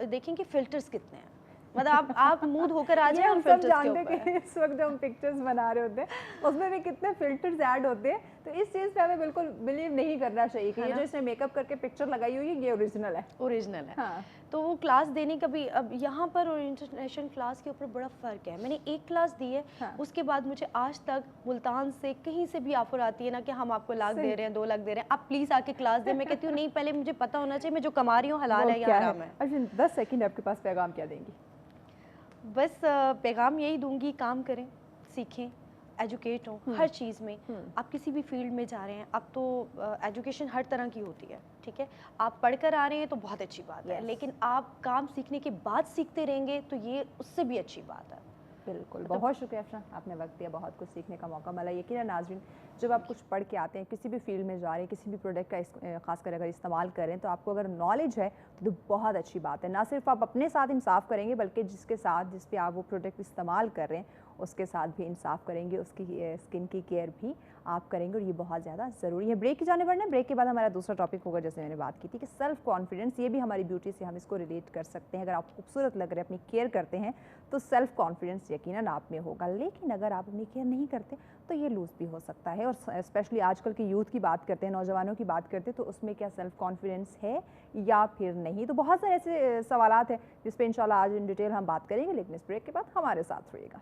देखेंगे फिल्टर्स कितने हैं, मतलब आप मुंह धोकर आ जाए और फिल्टर्स के ऊपर। कि इस वक्त हम पिक्चर्स बना रहे होते हैं उसमें भी कितने फिल्टर्स ऐड होते हैं, तो इस चीज़ पे हमें बिल्कुल बिलीव नहीं करना चाहिए कि ये जो इसने मेकअप करके पिक्चर लगाई हुई है ये ओरिजिनल है। ओरिजिनल है। हाँ। तो वो क्लास देने का भी अब यहाँ पर और इंटरनेशनल क्लास के ऊपर बड़ा फ़र्क है। मैंने एक क्लास दी है, हाँ। उसके बाद मुझे आज तक मुल्तान से कहीं से भी ऑफर आती है ना कि हम आपको लाख दे रहे हैं, 2 लाख दे रहे हैं, आप प्लीज़ आके क्लास दें। मैं कहती हूँ नहीं, पहले मुझे पता होना चाहिए मैं जो कमा रही हूँ हलाल है या हराम है। अच्छा, 10 सेकंड आपके पास, पैगाम क्या देंगी? बस पैगाम यही दूंगी, काम करें, सीखें, एजुकेट हों हर चीज़ में। आप किसी भी फील्ड में जा रहे हैं, अब तो एजुकेशन हर तरह की होती है, ठीक है। आप पढ़कर आ रहे हैं तो बहुत अच्छी बात है, लेकिन आप काम सीखने के बाद सीखते रहेंगे तो ये उससे भी अच्छी बात है। बिल्कुल, बहुत शुक्रिया अफरा, आपने वक्त दिया, बहुत कुछ सीखने का मौका मिला। यकीनन नाज़रीन, जब आप कुछ पढ़ के आते हैं, किसी भी फील्ड में जा रहे हैं, किसी भी प्रोडक्ट का खासकर अगर इस्तेमाल करें, तो आपको अगर नॉलेज है तो बहुत अच्छी बात है। ना सिर्फ आप अपने साथ इंसाफ करेंगे बल्कि जिस पे आप वो प्रोडक्ट इस्तेमाल कर रहे हैं उसके साथ भी इंसाफ करेंगे, उसकी स्किन की केयर भी आप करेंगे और ये बहुत ज़्यादा ज़रूरी है। ब्रेक की जाने बढ़ना, ब्रेक के बाद हमारा दूसरा टॉपिक होगा, जैसे मैंने बात की थी कि सेल्फ कॉन्फिडेंस, ये भी हमारी ब्यूटी से हम इसको रिलेट कर सकते हैं। अगर आप खूबसूरत लग रहे हैं, अपनी केयर करते हैं, तो सेल्फ कॉन्फिडेंस यकीनन आप में होगा, लेकिन अगर आप अपनी केयर नहीं करते तो ये लूज़ भी हो सकता है। और स्पेशली आजकल की यूथ की बात करते हैं, नौजवानों की बात करते हैं, तो उसमें क्या सेल्फ कॉन्फिडेंस है या फिर नहीं? तो बहुत सारे ऐसे सवालात हैं जिस पर इंशाल्लाह आज इन डिटेल हम बात करेंगे, लेकिन इस ब्रेक के बाद हमारे साथ रहिएगा।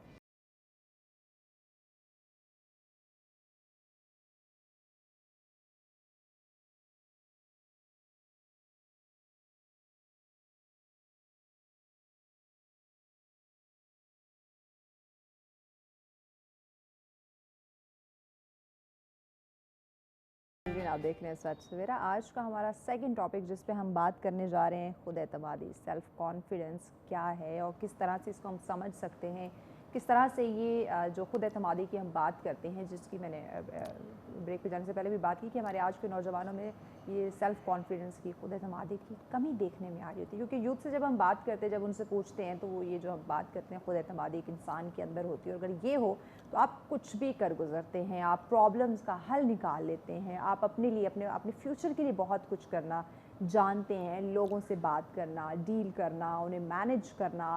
आप देख रहे हैं सच सवेरा। आज का हमारा सेकंड टॉपिक जिस पे हम बात करने जा रहे हैं, खुद एतमादी, सेल्फ कॉन्फिडेंस क्या है और किस तरह से इसको हम समझ सकते हैं, किस तरह से ये जो खुद एतमादी की हम बात करते हैं, जिसकी मैंने ब्रेक पे जाने से पहले भी बात की कि हमारे आज के नौजवानों में ये सेल्फ कॉन्फिडेंस की, खुद एतमादी की कमी देखने में आ रही होती है। क्योंकि यूथ से जब हम बात करते हैं, जब उनसे पूछते हैं, तो वो ये जो हम बात करते हैं खुद एतमादी एक इंसान के अंदर होती है, और अगर ये हो तो आप कुछ भी कर गुजरते हैं, आप प्रॉब्लम्स का हल निकाल लेते हैं, आप अपने लिए, अपने फ्यूचर के लिए बहुत कुछ करना जानते हैं, लोगों से बात करना, डील करना, उन्हें मैनेज करना,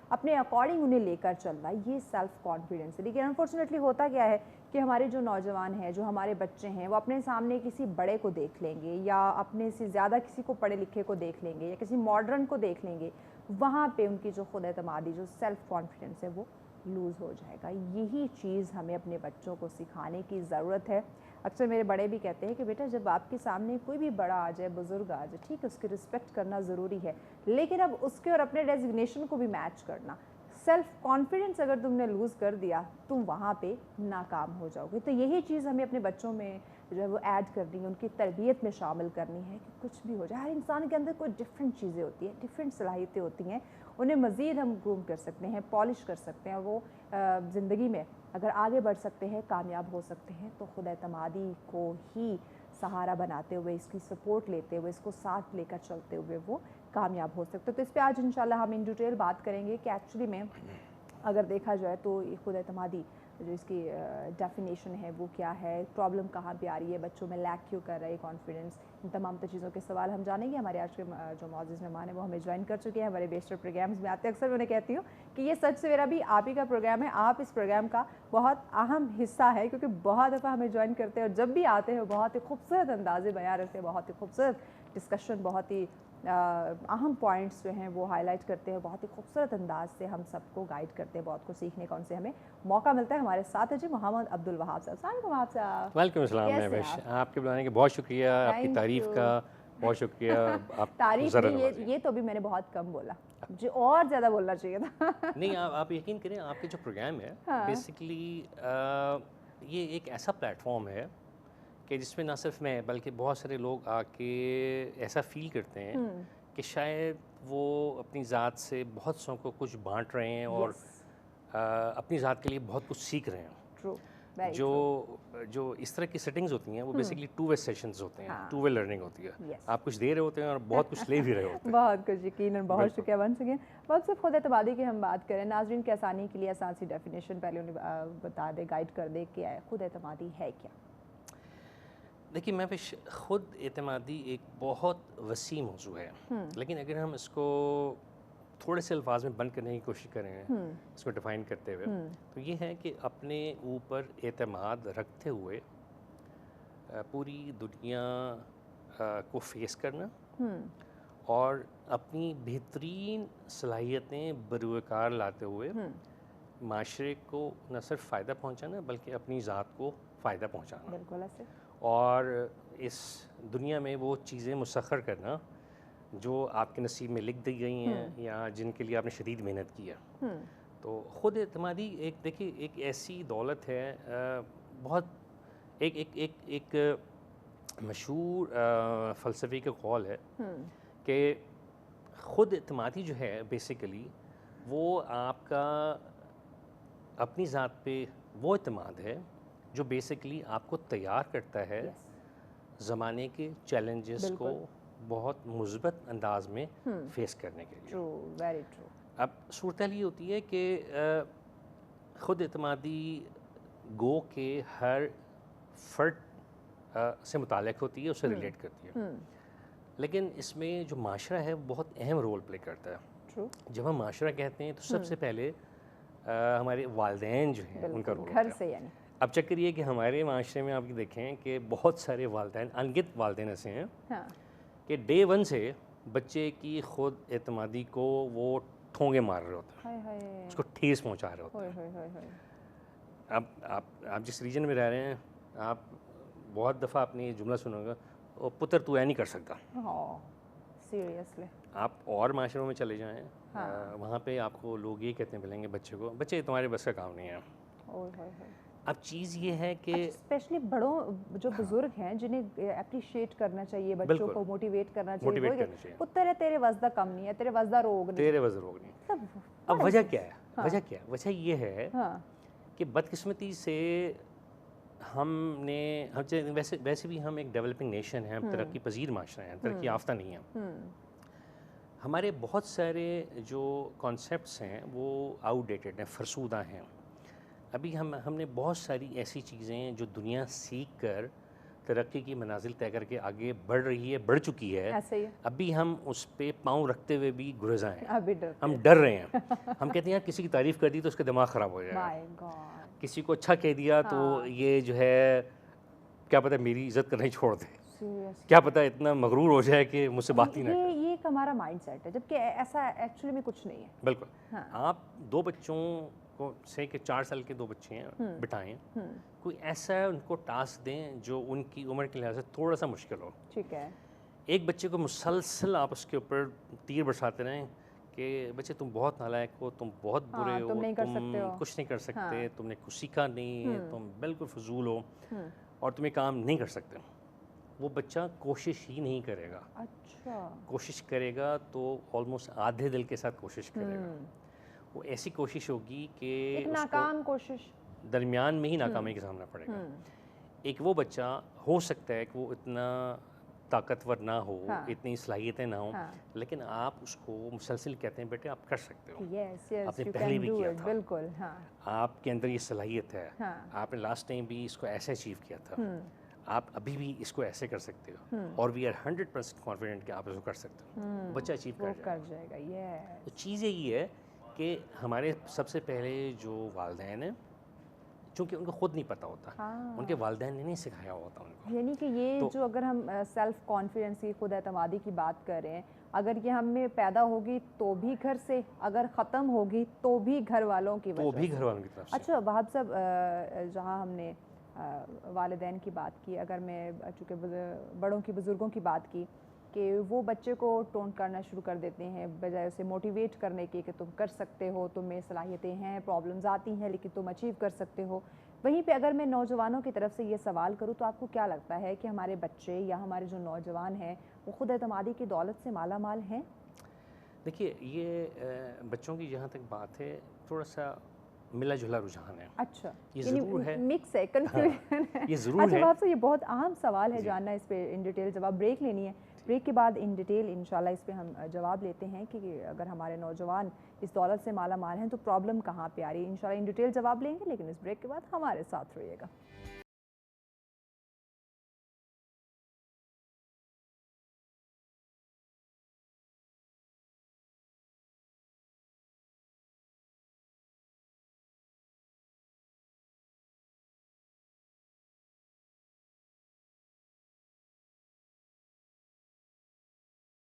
अपने अकॉर्डिंग उन्हें लेकर चलना, ये सेल्फ कॉन्फिडेंस है। लेकिन अनफॉर्चुनेटली होता क्या है कि हमारे जो नौजवान हैं, जो हमारे बच्चे हैं, वो अपने सामने किसी बड़े को देख लेंगे या अपने से ज़्यादा किसी को पढ़े लिखे को देख लेंगे या किसी मॉडर्न को देख लेंगे, वहाँ पे उनकी जो खुद एतमादी, जो सेल्फ कॉन्फिडेंस है, वो लूज़ हो जाएगा। यही चीज़ हमें अपने बच्चों को सिखाने की ज़रूरत है। अक्सर मेरे बड़े भी कहते हैं कि बेटा, जब आपके सामने कोई भी बड़ा आ जाए, बुज़ुर्ग आ जाए, ठीक है, उसकी रिस्पेक्ट करना ज़रूरी है, लेकिन अब उसके और अपने डेजिग्नेशन को भी मैच करना, सेल्फ कॉन्फिडेंस अगर तुमने लूज़ कर दिया तुम वहाँ पे नाकाम हो जाओगे। तो यही चीज़ हमें अपने बच्चों में जो है वो ऐड करनी है, उनकी तरबियत में शामिल करनी है कि कुछ भी हो जाए, हर इंसान के अंदर कोई डिफरेंट चीज़ें होती हैं, डिफरेंट सलाहियतें होती हैं, उन्हें मज़ीद हम ग्रूम कर सकते हैं, पॉलिश कर सकते हैं, और वो ज़िंदगी में अगर आगे बढ़ सकते हैं, कामयाब हो सकते हैं। तो खुद एतमादी को ही सहारा बनाते हुए, इसकी सपोर्ट लेते हुए, इसको साथ लेकर चलते हुए वो कामयाब हो सकते हैं। तो इस पे आज इंशाल्लाह हम इन डिटेल बात करेंगे कि एक्चुअली में अगर देखा जाए तो ये खुद एतमादी जो इसकी डेफिनेशन है वो क्या है, प्रॉब्लम कहाँ पे आ रही है, बच्चों में लैक क्यों कर रहा है कॉन्फिडेंस, इन तमाम चीज़ों के सवाल हम जानेंगे। हमारे आज के जो मौजूद मेहमान हैं वो हमें ज्वाइन कर चुके हैं, हमारे बेशतर प्रोग्राम्स में आते हैं। अक्सर मैं उन्हें कहती हूँ कि ये सच सवेरा भी आप ही का प्रोग्राम है, आप इस प्रोग्राम का बहुत अहम हिस्सा है, क्योंकि बहुत दफ़ा हमें ज्वाइन करते हैं और जब भी आते हैं बहुत ही खूबसूरत अंदाज़े बयां रखते हैं, बहुत ही खूबसूरत डिस्कशन, बहुत ही अहम पॉइंट्स जो हैं वो हाईलाइट करते हैं, बहुत ही खूबसूरत अंदाज से हम सबको गाइड करते हैं, बहुत कुछ सीखने का उनसे हमें मौका मिलता है। हमारे साथ है जी मोहम्मद अब्दुल वहाब साहब। अस्सलाम वहाब साहब। वेलकम सलाम महविश, आपके बुलाने के बहुत शुक्रिया, आपकी तारीफ़ का बहुत शुक्रिया। आप तारीफ नहीं, ये तो अभी मैंने बहुत कम बोला, मुझे और ज़्यादा बोलना चाहिए था। नहीं, आप यकीन करें, आपके जो प्रोग्राम है बेसिकली ये एक ऐसा प्लेटफॉर्म है कि जिसमें ना सिर्फ मैं बल्कि बहुत सारे लोग आके ऐसा फील करते हैं कि शायद वो अपनी ज़ात से बहुत सौ को कुछ बांट रहे हैं और अपनी ज़ात के लिए बहुत कुछ सीख रहे हैं। जो इस तरह की सेटिंग्स होती हैं वो बेसिकली टू वे सेशंस होते हैं, टू वे लर्निंग होती है। आप कुछ दे रहे होते हैं और बहुत कुछ ले भी रहे होते हैं। बहुत कुछ, यकीनन, बहुत शुक्रिया वंस अगेन। बहुत सिर्फ खुद एतमादी की हम बात करें, नाज़रीन की आसानी के लिए आसान सी डेफिनेशन पहले उन्हें बता दे, गाइड कर दे कि खुद एतमादी है क्या। देखिए महविश, खुद एतमादी एक बहुत वसी मौजू है, लेकिन अगर हम इसको थोड़े से अल्फाज में बंद करने की कोशिश करें इसको डिफ़ाइन करते हुए, तो ये है कि अपने ऊपर एतमाद रखते हुए पूरी दुनिया को फेस करना और अपनी बेहतरीन सलाहियतें बरूकार लाते हुए माशरे को न सिर्फ फ़ायदा पहुँचाना बल्कि अपनी ज़ात को फ़ायदा पहुँचाना। बिल्कुल ऐसे। और इस दुनिया में वो चीज़ें मुसख्खर करना जो आपके नसीब में लिख दी गई हैं या जिनके लिए आपने शदीद मेहनत की है। तो ख़ुद एतमादी एक, देखिए, एक ऐसी दौलत है, बहुत एक मशहूर फ़लसफ़े का कौल है कि ख़ुद एतमादी जो है बेसिकली वो आपका अपनी ज़ात पे वो एतमाद है जो बेसिकली आपको तैयार करता है ज़माने के चैलेंजेस को बहुत मुस्बत अंदाज में फेस करने के लिए। True, very true. अब सूरत ये होती है कि ख़ुद एतमादी गो के हर फ़र्द से मुताल्लिक़ होती है, उससे रिलेट करती है, लेकिन इसमें जो माशरा है वो बहुत अहम रोल प्ले करता है। ट्रू। जब हम माशरा कहते हैं तो सबसे पहले हमारे वालिदैन जो हैं उनका रोल घर से, यानी अब चेक करिए कि हमारे माशरे में आप देखें कि बहुत सारे वालिदैन, अनगिनत वालिदैन ऐसे हैं कि डे वन से बच्चे की खुद एतमादी को वो ठोंगे मार रहे होते हैं, उसको ठेस पहुंचा रहे होते हैं। अब आप जिस रीजन में रह रहे हैं, आप बहुत दफ़ा आपने ये जुमला सुना होगा, ओ पुत्र तू ऐ नहीं कर सकता। सीरियसली। आप और माशरों में चले जाएं, वहाँ पे आपको लोग ये कहते हैं मिलेंगे बच्चे को, बच्चे तुम्हारे बस का काम नहीं है। अब चीज़ ये है कि स्पेशली बड़ों जो बुजुर्ग हैं जिन्हें अप्रिशिएट करना चाहिए, बच्चों को मोटिवेट करना चाहिए, पुत्र है तेरे वज़दा कम नहीं है, तेरे वज़दा रोग नहीं। अब वजह क्या है? वजह ये है कि बदकिस्मती से वैसे भी हम एक डेवलपिंग नेशन है, हम तरक्की पजीर माशरा हैं, तरक्की याफ्ता नहीं है। हमारे बहुत सारे जो कॉन्सेप्ट्स हैं वो आउटडेटेड हैं, फरसूदा हैं। अभी हमने बहुत सारी ऐसी चीज़ें जो दुनिया सीख कर तरक्की की मनाजिल तय करके आगे बढ़ रही है, बढ़ चुकी है, अभी हम उस पे पाँव रखते हुए भी गुरेज़ा हैं, हम डर रहे हैं। हम कहते हैं यार किसी की तारीफ़ कर दी तो उसका दिमाग ख़राब हो जाएगा, किसी को अच्छा कह दिया तो ये जो है क्या पता मेरी इज़्ज़त करना ही छोड़ दे, क्या पता इतना मगरूर हो जाए कि मुझसे बात ही ना करे। ये एक हमारा माइंडसेट है, जबकि ऐसा एक्चुअली में कुछ नहीं है। बिल्कुल। आप दो बच्चों को से कि 4 साल के 2 बच्चे हैं बिठाएं, कोई ऐसा उनको टास्क दें जो उनकी उम्र के लिहाज से थोड़ा सा मुश्किल हो। ठीक है। एक बच्चे को मुसलसल आप उसके ऊपर तीर बरसाते रहें کہ بچے تم بہت نالائق ہو، تم بہت برے ہو، تم نہیں کر سکتے ہو، کچھ نہیں کر سکتے، تم نے کچھ سیکھا نہیں، تم بالکل فضول ہو اور تم یہ کام نہیں کر سکتے، وہ بچہ کوشش ہی نہیں کرے گا. اچھا کوشش کرے گا تو آلموسٹ آدھے دل کے ساتھ کوشش کرے گا. وہ ایسی کوشش ہوگی کہ ایک ناکام کوشش درمیان میں ہی ناکامی کا سامنا پڑے گا. ایک وہ بچہ ہو سکتا ہے کہ وہ اتنا طاقتور نہ ہو، اتنی صلاحیتیں نہ ہوں، لیکن آپ اس کو مسلسل کہتے ہیں بیٹے آپ کر سکتے ہو، آپ نے پہلے بھی کیا تھا، بالکل آپ کے اندر یہ صلاحیت ہے، آپ نے لاسٹ ٹائم بھی اس کو ایسے اچیو کیا تھا، آپ ابھی بھی اس کو ایسے کر سکتے ہو، اور وی آر 100% کانفیڈنٹ کہ آپ اس کو کر سکتے ہو. بچہ اچیو کر جائے گا. تو چیز یہی ہے کہ ہمارے سب سے پہلے جو والدین ہیں، چونکہ ان کو خود نہیں پتہ ہوتا، ان کے والدین نے نہیں سکھایا ہوتا ان کو. یعنی کہ یہ جو اگر ہم سیلف کانفیڈنس کی، خود اعتمادی کی بات کریں، اگر یہ ہم میں پیدا ہوگی تو بھی گھر سے، اگر ختم ہوگی تو بھی گھر والوں کی وجہ سے، تو بھی گھر والوں کی طرف سے. اچھا وہاب صاحب، جہاں ہم نے والدین کی بات کی، اگر میں چونکہ بڑوں کی، بزرگوں کی بات کی کہ وہ بچے کو ٹونٹ کرنا شروع کر دیتے ہیں بجائے اسے موٹیویٹ کرنے کی کہ تم کر سکتے ہو، تم میں صلاحیتیں ہیں، پرابلمز آتی ہیں لیکن تم اچیو کر سکتے ہو. وہیں پہ اگر میں نوجوانوں کی طرف سے یہ سوال کروں تو آپ کو کیا لگتا ہے کہ ہمارے بچے یا ہمارے جو نوجوان ہیں وہ خود اعتمادی کی دولت سے مالا مال ہیں؟ دیکھیے یہ بچوں کی جہاں تک بات ہے تھوڑا سا ملا جلا رجحان ہے. اچھا یہ ضرور ہے، مکس ہے، کنفیوژن ہے. یہ ضرور ہے. اچھا آپ سے یہ بہت اہم سوال ہے جاننا، اس پہ ان ڈیٹیل جواب بریک لینی ہے. بریک کے بعد ان ڈیٹیل انشاءاللہ اس پہ ہم جواب لیتے ہیں کہ اگر ہمارے نوجوان اس دولت سے مالا مال ہیں تو پرابلم کہاں پہ آ رہی ہے. انشاءاللہ ان ڈیٹیل جواب لیں گے، لیکن اس بریک کے بعد ہمارے ساتھ رہیے گا.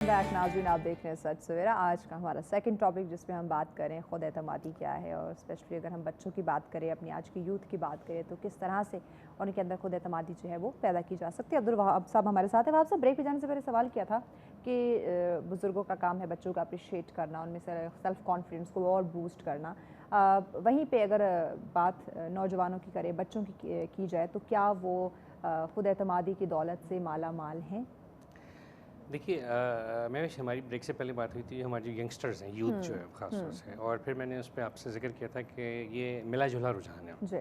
بیک ناظرین، آپ دیکھ رہے ہیں سچ سویرا. آج کا ہمارا سیکنڈ ٹاپک جس پہ ہم بات کریں خود اعتمادی کیا ہے، اور اسپیشلی اگر ہم بچوں کی بات کریں، اپنی آج کی یوتھ کی بات کریں تو کس طرح سے ان کے اندر خود اعتمادی جو ہے وہ پیدا کی جا سکتی ہے. عبدالوہاب صاحب ہمارے ساتھ ہیں. وہاب صاحب، بریک پہ جانے سے پہلے سوال کیا تھا کہ بزرگوں کا کام ہے بچوں کا اپریشیٹ کرنا، ان میں سے سیلف کانفیڈنس کو اور بوسٹ کرنا. وہیں پہ اگر بات نوجوانوں کی کریں، بچوں کی جائے تو کیا وہ خود اعتمادی کی دولت سے مالا مال ہیں؟ دیکھیے میں ہماری بریک سے پہلے بات ہوئی تھی ہمارے جو ینگسٹرز ہیں، یوتھ جو ہے خاص طور سے، اور پھر میں نے اس پہ آپ سے ذکر کیا تھا کہ یہ ملا جلا رجحان ہے. جی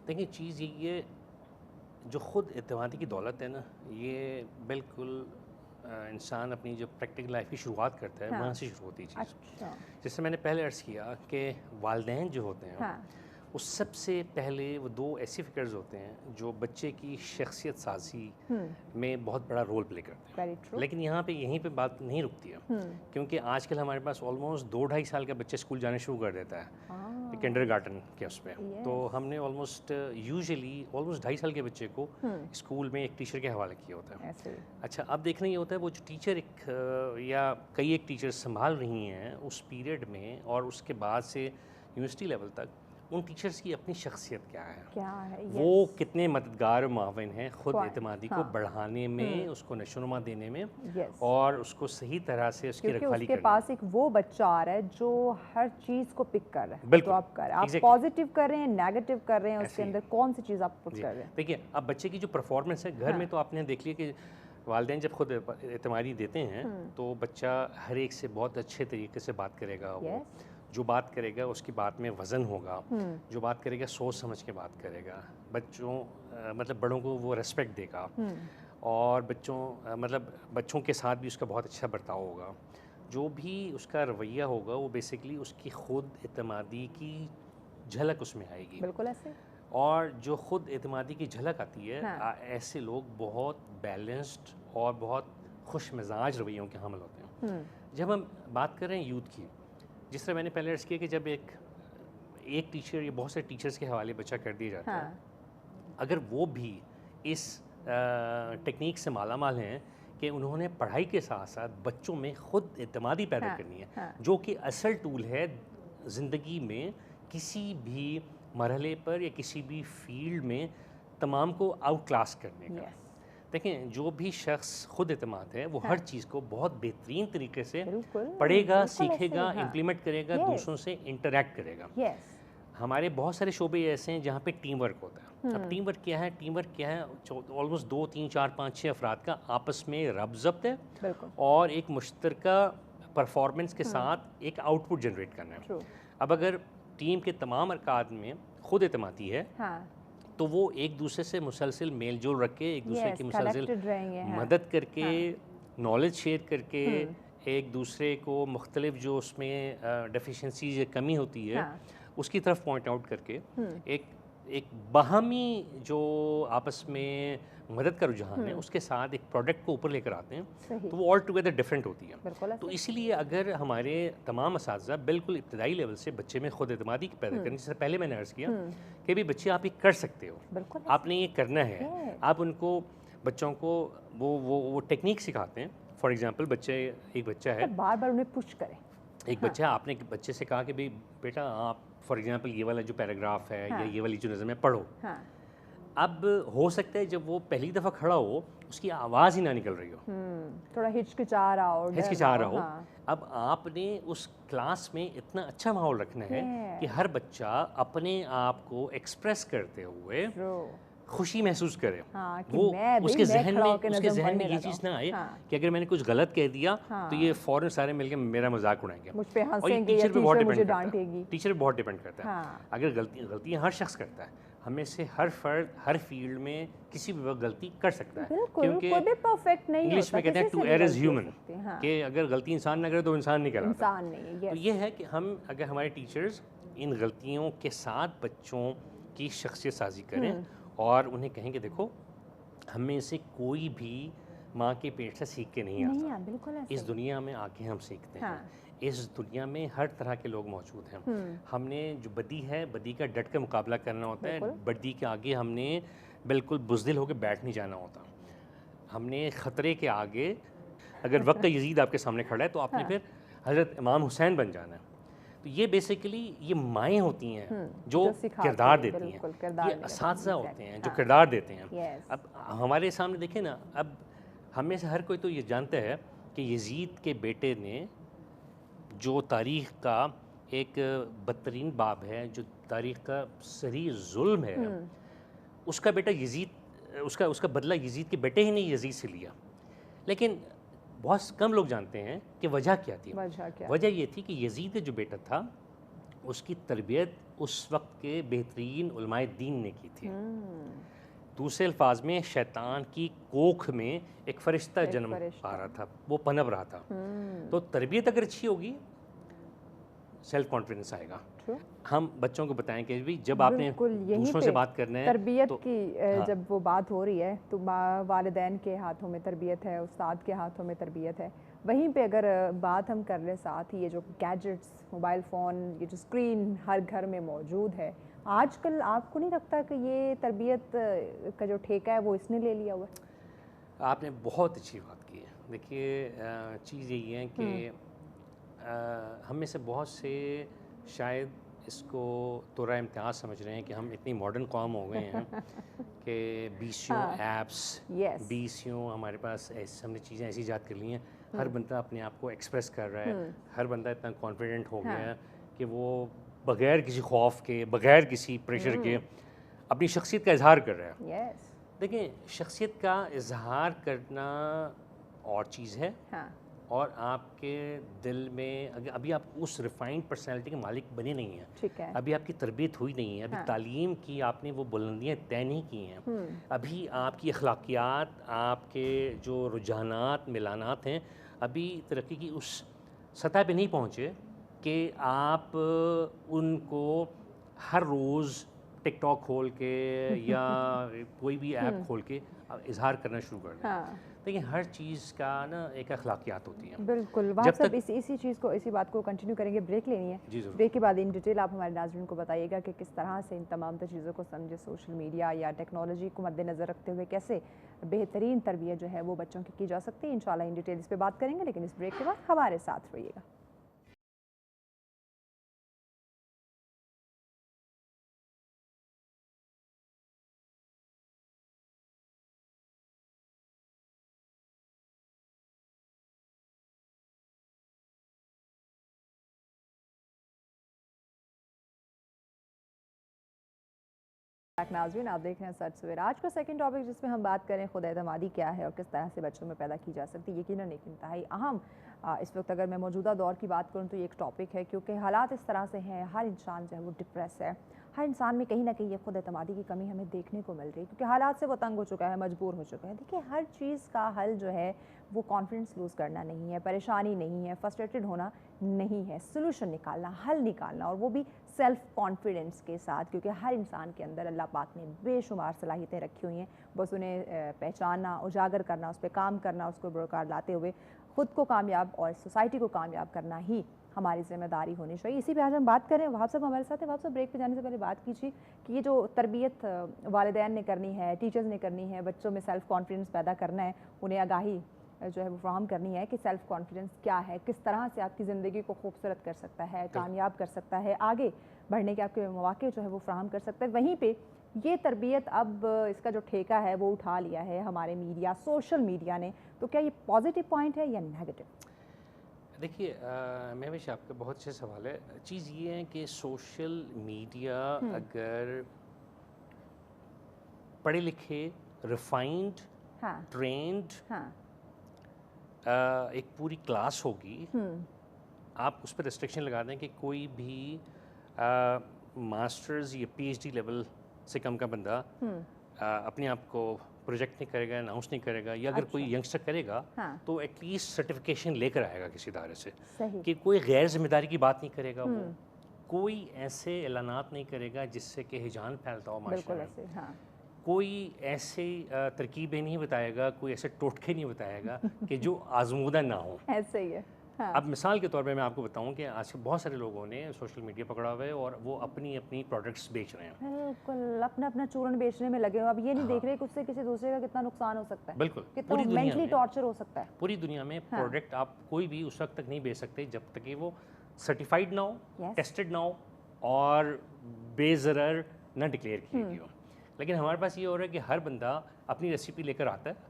دیکھیے چیز یہ جو خود اعتمادی کی دولت ہے نا، یہ بالکل انسان اپنی جو پریکٹیکل لائف کی شروعات کرتا ہے وہاں سے شروع ہوتی ہے چیز. جس سے میں نے پہلے عرض کیا کہ والدین جو ہوتے ہیں وہ سب سے پہلے وہ دو ایسی فکرز ہوتے ہیں جو بچے کی شخصیت سازی میں بہت بڑا رول پلے کرتے ہیں. لیکن یہاں پہ یہیں پہ بات نہیں رکتی ہے، کیونکہ آج کل ہمارے پاس آلموسٹ 2-2.5 سال کا بچہ اسکول جانے شروع کر دیتا ہے کنڈر گارٹن کے اس پہ. تو ہم نے آلموسٹ 2.5 سال کے بچے کو اسکول میں ایک ٹیچر کے حوالے کیا ہوتا ہے. اچھا اب دیکھنا یہ ہوتا ہے وہ جو ٹیچر یا کئی ایک ٹیچر سنبھال رہی ہیں اس پیریڈ میں اور اس کے بعد سے یونیورسٹی لیول تک، ان ٹیچرز کی اپنی شخصیت کیا ہے، وہ کتنے مددگار معاون ہیں خود اعتمادی کو بڑھانے میں، اس کو نشو و نما دینے میں، اور اس کو صحیح طرح سے اس کی رکھوالی کرنے میں. اس کے پاس ایک وہ بچہ آ رہا ہے جو ہر چیز کو پک کر رہا ہے. بالکل آپ کر رہے ہیں، آپ پازیٹیو کر رہے ہیں، نیگیٹو کر رہے ہیں، اس کے اندر کون سی چیز آپ پک کر رہے ہیں. دیکھیے اب بچے کی جو پرفارمنس ہے گھر میں، تو آپ نے دیکھ لیا کہ والدین جب خود اعتمادی دیتے ہیں تو بچہ ہر ایک سے بہت اچھے طریقے سے بات کرے گا. وہ جو بات کرے گا اس کی بات میں وزن ہوگا، جو بات کرے گا سوچ سمجھ کے بات کرے گا. مطلب بڑوں کو وہ ریسپیکٹ دے گا، اور بچوں کے ساتھ بھی اس کا بہت اچھا برتاؤ ہوگا. جو بھی اس کا رویہ ہوگا وہ بیسیکلی اس کی خود اعتمادی کی جھلک اس میں آئے گی. بالکل ایسے. اور جو خود اعتمادی کی جھلک آتی ہے، ایسے لوگ بہت بیلنسڈ اور بہت خوش مزاج رویوں کے حامل ہوتے ہیں. جب ہم بات کر رہے ہیں یوتھ کی، جس طرح میں نے پہلے عرض کیا کہ جب ایک ٹیچر یا بہت سے ٹیچرز کے حوالے بچہ کر دیا جاتا ہے، اگر وہ بھی اس ٹیکنیک سے مالا مال ہیں کہ انہوں نے پڑھائی کے ساتھ ساتھ بچوں میں خود اعتمادی پیدا کرنی ہے، جو کہ اصل ٹول ہے زندگی میں کسی بھی مرحلے پر یا کسی بھی فیلڈ میں تمام کو آؤٹ کلاس کرنے کا. دیکھیں جو بھی شخص خود اعتماد ہے وہ ہر چیز کو بہت بہترین طریقے سے بالکل پڑھے گا، بالکل سیکھے ایسے گا، ہی، ہاں امپلیمنٹ کرے گا، دوسروں سے انٹریکٹ کرے گا. یس ہمارے بہت سارے شعبے ایسے ہیں جہاں پہ ٹیم ورک ہوتا ہے. اب ٹیم ورک کیا ہے؟ ٹیم ورک کیا ہے؟ آلموسٹ 2 3 4 5 6 افراد کا آپس میں ربط ضبط ہے بالکل اور ایک مشترکہ پرفارمنس کے ساتھ ایک آؤٹ پٹ جنریٹ کرنا ہے. اب اگر ٹیم کے تمام ارکان میں خود اعتمادی ہے تو وہ ایک دوسرے سے مسلسل میل جول رکھ کے، ایک دوسرے کی مسلسل مدد کر کے، نالج شیئر کر کے، ایک دوسرے کو مختلف جو اس میں ڈیفیشنسیز یا کمی ہوتی ہے اس کی طرف پوائنٹ آؤٹ کر کے ایک باہمی جو آپس میں مدد کا رجحان ہے اس کے ساتھ ایک پروڈکٹ کو اوپر لے کر آتے ہیں تو وہ آل ٹوگیدر ڈفرینٹ ہوتی ہے. تو اسی لیے اگر ہمارے تمام اساتذہ بالکل ابتدائی لیول سے بچے میں خود اعتمادی پیدا کریں، جس سے پہلے میں نے عرض کیا کہ بھی بچے آپ یہ کر سکتے ہو، آپ نے یہ کرنا ہے، آپ ان کو بچوں کو وہ ٹیکنیک سکھاتے ہیں. فار ایگزامپل ایک بچہ ہے، بار بار انہیں پش کریں. ایک بچہ، آپ نے بچے سے کہا کہ بھائی بیٹا آپ فار ایگزامپل یہ والا جو پیراگراف ہے یا یہ والی جو نظم ہے پڑھو. اب ہو سکتا ہے جب وہ پہلی دفعہ کھڑا ہو اس کی آواز ہی نہ نکل رہی ہو، تھوڑا ہچکچا رہا ہو. اب آپ نے اس کلاس میں اتنا اچھا ماحول رکھنا ہے کہ ہر بچہ اپنے آپ کو ایکسپریس کرتے ہوئے خوشی محسوس کرے. وہ اس کے ذہن میں یہ چیز نہ آئے کہ اگر میں نے کچھ غلط کہہ دیا تو یہ فوراً سارے مل کے میرا مذاق اڑائیں گے، اور یہ ٹیچر پہ بہت ڈیپینڈ کرتا ہے. اگر غلطیاں ہر شخص کرتا ہے، ہمیں سے ہر فرد ہر فیلڈ میں کسی بھی وقت غلطی کر سکتا ہے، کیونکہ انگلش میں کہتے ہیں ٹو ایئر از ہیومن، کہ اگر غلطی انسان نہ کرے تو انسان نہیں کراتا. تو یہ ہے کہ ہم اگر ہمارے ٹیچرز ان غلطیوں کے ساتھ بچوں کی شخصیت سازی کریں اور انہیں کہیں کہ دیکھو ہم میں سے کوئی بھی ماں کے پیٹ سے سیکھ کے نہیں آتا، اس دنیا میں آ کے ہم سیکھتے ہیں. اس دنیا میں ہر طرح کے لوگ موجود ہیں. ہم نے جو بدی ہے، بدی کا ڈٹ کے مقابلہ کرنا ہوتا ہے. بدی کے آگے ہم نے بالکل بزدل ہو کے بیٹھ نہیں جانا ہوتا. ہم نے خطرے کے آگے، اگر وقت یزید آپ کے سامنے کھڑا ہے تو آپ نے پھر حضرت امام حسین بن جانا ہے. تو یہ بیسیکلی یہ مائیں ہوتی ہیں جو کردار دیتی ہیں، یہ اساتذہ ہوتے ہیں جو کردار دیتے ہیں. اب ہمارے سامنے دیکھیں نا، اب ہم میں سے ہر کوئی تو یہ جانتا ہے کہ یزید کے بیٹے نے جو تاریخ کا ایک بدترین باب ہے، جو تاریخ کا صریح ظلم ہے، اس کا بیٹا یزید، اس کا بدلہ یزید کے بیٹے ہی نے یزید سے لیا. لیکن بہت کم لوگ جانتے ہیں کہ وجہ کیا تھی. وجہ یہ تھی کہ یزید جو بیٹا تھا اس کی تربیت اس وقت کے بہترین علماء دین نے کی تھی. دوسرے الفاظ میں شیطان کی کوکھ میں ایک فرشتہ جنم پا رہا تھا، وہ پنپ رہا تھا. تو تربیت اگر اچھی ہوگی سیلف کانفیڈنس آئے گا. ہم بچوں کو بتائیں کہ بھی جب آپ نے دوسروں سے بات کرنا ہے، تربیت کی جب وہ بات ہو رہی ہے تو والدین کے ہاتھوں میں تربیت ہے، استاد کے ہاتھوں میں تربیت ہے. وہیں پہ اگر بات ہم کر لیں ساتھ ہی یہ جو گیجٹس، موبائل فون، یہ جو اسکرین ہر گھر میں موجود ہے آج کل، آپ کو نہیں لگتا کہ یہ تربیت کا جو ٹھیکہ ہے وہ اس نے لے لیا ہوا ہے؟ آپ نے بہت اچھی بات کی ہے. دیکھیے چیز یہی ہے کہ ہم میں سے بہت سے شاید اس کو طورۂ امتیاز سمجھ رہے ہیں کہ ہم اتنی ماڈرن قوم ہو گئے ہیں کہ بیسیوں ایپس، بیسیوں ہمارے پاس ہم نے چیزیں ایسی ایجاد کر لی ہیں. ہر بندہ اپنے آپ کو ایکسپریس کر رہا ہے، ہر بندہ اتنا کانفیڈنٹ ہو گیا ہے کہ وہ بغیر کسی خوف کے، بغیر کسی پریشر کے اپنی شخصیت کا اظہار کر رہا ہے. دیکھیں شخصیت کا اظہار کرنا اور چیز ہے، اور آپ کے دل میں ابھی آپ اس ریفائنڈ پرسنالٹی کے مالک بنے نہیں ہیں، ابھی آپ کی تربیت ہوئی نہیں ہے، ابھی تعلیم کی آپ نے وہ بلندیاں طے نہیں کی ہیں، ابھی آپ کی اخلاقیات، آپ کے جو رجحانات، میلانات ہیں، ابھی ترقی کی اس سطح پہ نہیں پہنچے کہ آپ ان کو ہر روز ٹک ٹاک کھول کے یا کوئی بھی ایپ کھول کے اظہار کرنا شروع کر دیں. لیکن ہر چیز کا نا ایک اخلاقیات ہوتی ہیں. بالکل وہاں صاحب اسی چیز کو، اسی بات کو کنٹینیو کریں گے. بریک لینی ہے، بریک کے بعد ان ڈیٹیل آپ ہمارے ناظرین کو بتائیے گا کہ کس طرح سے ان تمام چیزوں کو سمجھے، سوشل میڈیا یا ٹیکنالوجی کو مد نظر رکھتے ہوئے کیسے بہترین تربیت جو ہے وہ بچوں کی جا سکتی ہے. انشاءاللہ ان ڈیٹیل اس پہ بات کریں گے، لیکن اس بریک کے بعد ہمارے ساتھ رہیے گا. नाज़रीन, आप देख रहे हैं सच सवेरा। आज का सेकंड टॉपिक जिसमें हम बात करें खुद एतमादी क्या है और किस तरह से बच्चों में पैदा की जा सकती है, यकीनन एक इंतहाई अहम इस वक्त अगर मैं मौजूदा दौर की बात करूं तो ये एक टॉपिक है, क्योंकि हालात इस तरह से हैं, हर इंसान जो है वो डिप्रेस है, हर इंसान में कहीं ना कहीं ये खुद एतमादी की कमी हमें देखने को मिल रही है, क्योंकि हालात से वो तंग हो चुका है, मजबूर हो चुका है। देखिए, हर चीज़ का हल जो है वो कॉन्फिडेंस लूज़ करना नहीं है, परेशानी नहीं है, फ्रस्ट्रेटेड होना नहीं है, सोल्यूशन निकालना, हल निकालना, और वो भी सेल्फ कॉन्फिडेंस के साथ, क्योंकि हर इंसान के अंदर अल्लाह पाक ने बेशुमार सलाहियतें रखी हुई हैं, बस उन्हें पहचानना, उजागर करना, उस पर काम करना, उसको बरकरार लाते हुए ख़ुद को कामयाब और सोसाइटी को कामयाब करना ही हमारी ज़िम्मेदारी होनी चाहिए। इसी पे आज हम बात करें। वहाब साहब हमारे साथ है। वहाब साहब, ब्रेक पे जाने से पहले बात कीजिए कि ये जो तरबियत वालिदैन ने करनी है, टीचर्स ने करनी है, बच्चों में सेल्फ़ कॉन्फिडेंस पैदा करना है, उन्हें आगाही जो है वो फराहम करनी है कि सेल्फ़ कॉन्फिडेंस क्या है, किस तरह से आपकी ज़िंदगी को खूबसूरत कर सकता है, कामयाब कर सकता है, आगे बढ़ने के आपके मौके जो है वो फराहम कर सकता है। वहीं पे ये तरबियत अब इसका जो ठेका है वो उठा लिया है हमारे मीडिया, सोशल मीडिया ने, तो क्या ये पॉजिटिव पॉइंट है या नेगेटिव? देखिए, महविश, आपका बहुत अच्छे सवाल है। चीज़ ये है कि सोशल मीडिया अगर पढ़े लिखे, रिफाइंड, ट्रेंड एक पूरी क्लास होगी, आप उस पर रिस्ट्रिक्शन लगा दें कि कोई भी मास्टर्स या पीएचडी लेवल से कम का बंदा अपने आप को प्रोजेक्ट नहीं करेगा, अनाउंस नहीं करेगा, या अगर कोई यंगस्टर करेगा तो एटलीस्ट सर्टिफिकेशन लेकर आएगा किसी इदारे से, कि कोई गैर जिम्मेदारी की बात नहीं करेगा, वो कोई ऐसे ऐलानात नहीं करेगा जिससे कि हिजान फैलता हो माशरे में, कोई ऐसे तरकीबें नहीं बताएगा, कोई ऐसे टोटके नहीं बताएगा कि जो आजमूदा ना हो। ऐसे ही है। अब मिसाल के तौर पे मैं आपको बताऊं कि आज बहुत सारे लोगों ने सोशल मीडिया पकड़ा हुआ है और वो अपनी अपनी प्रोडक्ट्स बेच रहे हैं, बिल्कुल अपना अपना चूरन बेचने में लगे हो। अब ये नहीं देख रहे कि उससे किसी दूसरे का कितना नुकसान हो सकता है, बिल्कुल कितना मेंटली टॉर्चर हो सकता है। पूरी दुनिया में प्रोडक्ट आप कोई भी उस वक्त तक नहीं बेच सकते जब तक कि वो सर्टिफाइड ना हो, टेस्टेड ना हो और बेज़रर ना डिक्लेयर की गई हो। लेकिन हमारे पास ये हो रहा है कि हर बंदा अपनी रेसिपी लेकर आता है,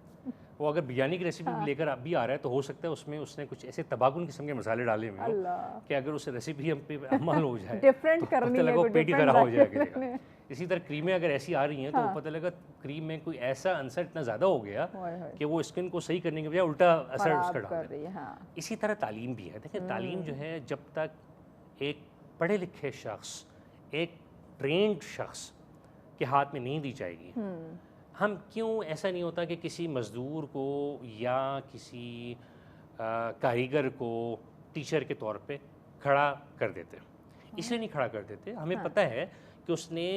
वो अगर बिरयानी की रेसिपी लेकर भी आ रहा है तो हो सकता है उसमें उसने कुछ ऐसे तबाकुन किस्म के मसाले डाले हुए हो कि अगर उस रेसिपी हम पे अमल हो जाए डिफरेंट तो करनी पता लगा पेट ही खराब हो जाएगा। इसी तरह क्रीमें अगर ऐसी आ रही हैं तो पता लगा क्रीम में कोई ऐसा अंसर इतना ज़्यादा हो गया कि वो स्किन को सही करने के बजाय उल्टा असर उसका डाल रही है। इसी तरह तालीम भी है। देखिए, तालीम जो है, जब तक एक पढ़े लिखे शख्स, एक ट्रेंड शख्स के हाथ में नहीं दी जाएगी, हम क्यों ऐसा नहीं होता कि किसी मज़दूर को या किसी कारीगर को टीचर के तौर पे खड़ा कर देते, इसलिए नहीं खड़ा कर देते, हमें पता है कि उसने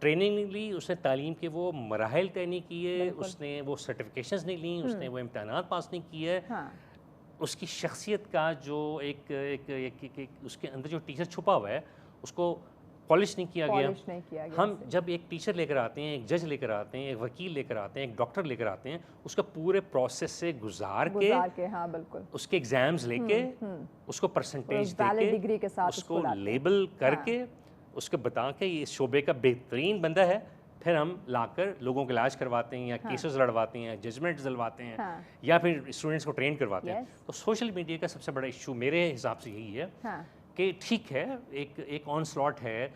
ट्रेनिंग नहीं ली, उसने तालीम के वो मराहल तय नहीं किए, उसने वो सर्टिफिकेशंस नहीं ली, उसने वो इम्तहानात पास नहीं किए, उसकी शख्सियत का जो एक उसके अंदर जो टीचर छुपा हुआ है उसको पॉलिश नहीं किया गया। हम जब एक टीचर लेकर आते हैं, एक जज लेकर आते हैं, एक वकील लेकर आते हैं, एक डॉक्टर लेकर आते हैं, उसका पूरे प्रोसेस से गुजार के हाँ, बिल्कुल, उसके एग्जाम्स लेके, उसको परसेंटेज देके, उसको लेबल करके, उसको बता के ये शोबे का बेहतरीन बंदा है, फिर हम लाकर लोगों का इलाज करवाते हैं या केसेस लड़वाते हैं, जजमेंट दिलवाते हैं, या फिर स्टूडेंट्स को ट्रेन करवाते हैं। तो सोशल मीडिया का सबसे बड़ा इशू मेरे हिसाब से यही है कि ठीक है, एक ऑन स्लॉट है,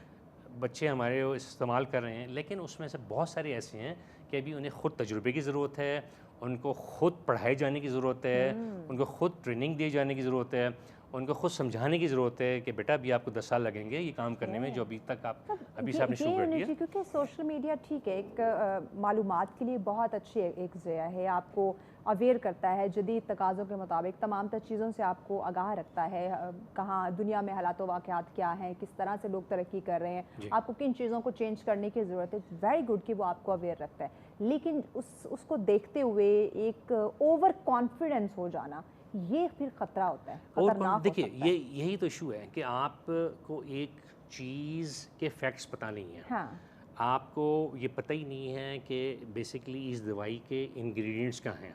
बच्चे हमारे इस्तेमाल कर रहे हैं, लेकिन उसमें से बहुत सारे ऐसे हैं कि अभी उन्हें ख़ुद तजुर्बे की ज़रूरत है, उनको ख़ुद पढ़ाए जाने की ज़रूरत है, उनको ख़ुद ट्रेनिंग दिए जाने की ज़रूरत है, उनको खुद समझाने की ज़रूरत है कि बेटा अभी आपको 10 साल लगेंगे ये काम करने में जो अभी तक आप अभी से आपने शुरू कर दिया। क्योंकि सोशल मीडिया ठीक है, एक मालूमात के लिए बहुत अच्छी एक ज़रिया है, आपको अवेयर करता है, जदीद तकाज़ों के मुताबिक तमाम तर चीज़ों से आपको आगाह रखता है, कहाँ दुनिया में हालात वाक़यात क्या हैं, किस तरह से लोग तरक्की कर रहे हैं, आपको किन चीज़ों को चेंज करने की ज़रूरत है। वेरी गुड कि वो आपको अवेयर रखता है, लेकिन उसको देखते हुए एक ओवर कॉन्फिडेंस हो जाना, ये फिर ख़तरा होता है, खतरनाक। देखिए, यही तो इशू है कि आपको एक चीज़ के फैक्ट्स पता नहीं है। हाँ। आपको ये पता ही नहीं है कि बेसिकली इस दवाई के इंग्रेडिएंट्स क्या हैं।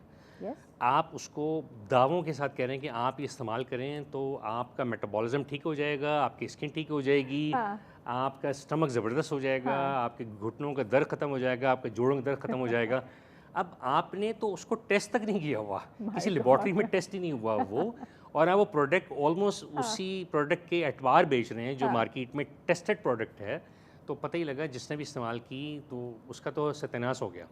आप उसको दावों के साथ कह रहे हैं कि आप ये इस्तेमाल करें तो आपका मेटाबॉलिज्म ठीक हो जाएगा, आपकी स्किन ठीक हो जाएगी, आपका स्टमक ज़बरदस्त हो जाएगा, आपके घुटनों का दर्द ख़त्म हो जाएगा, आपके जोड़ों का दर्द ख़त्म हो जाएगा। अब आपने तो उसको टेस्ट तक नहीं किया हुआ, किसी लेबॉर्ट्री में टेस्ट ही नहीं हुआ वो, और आप वो प्रोडक्ट ऑलमोस्ट उसी प्रोडक्ट के एतबार बेच रहे हैं जो मार्केट में टेस्टेड प्रोडक्ट है। تو پتہ ہی لگا جس نے بھی استعمال کی تو اس کا تو ستیاناش ہو گیا.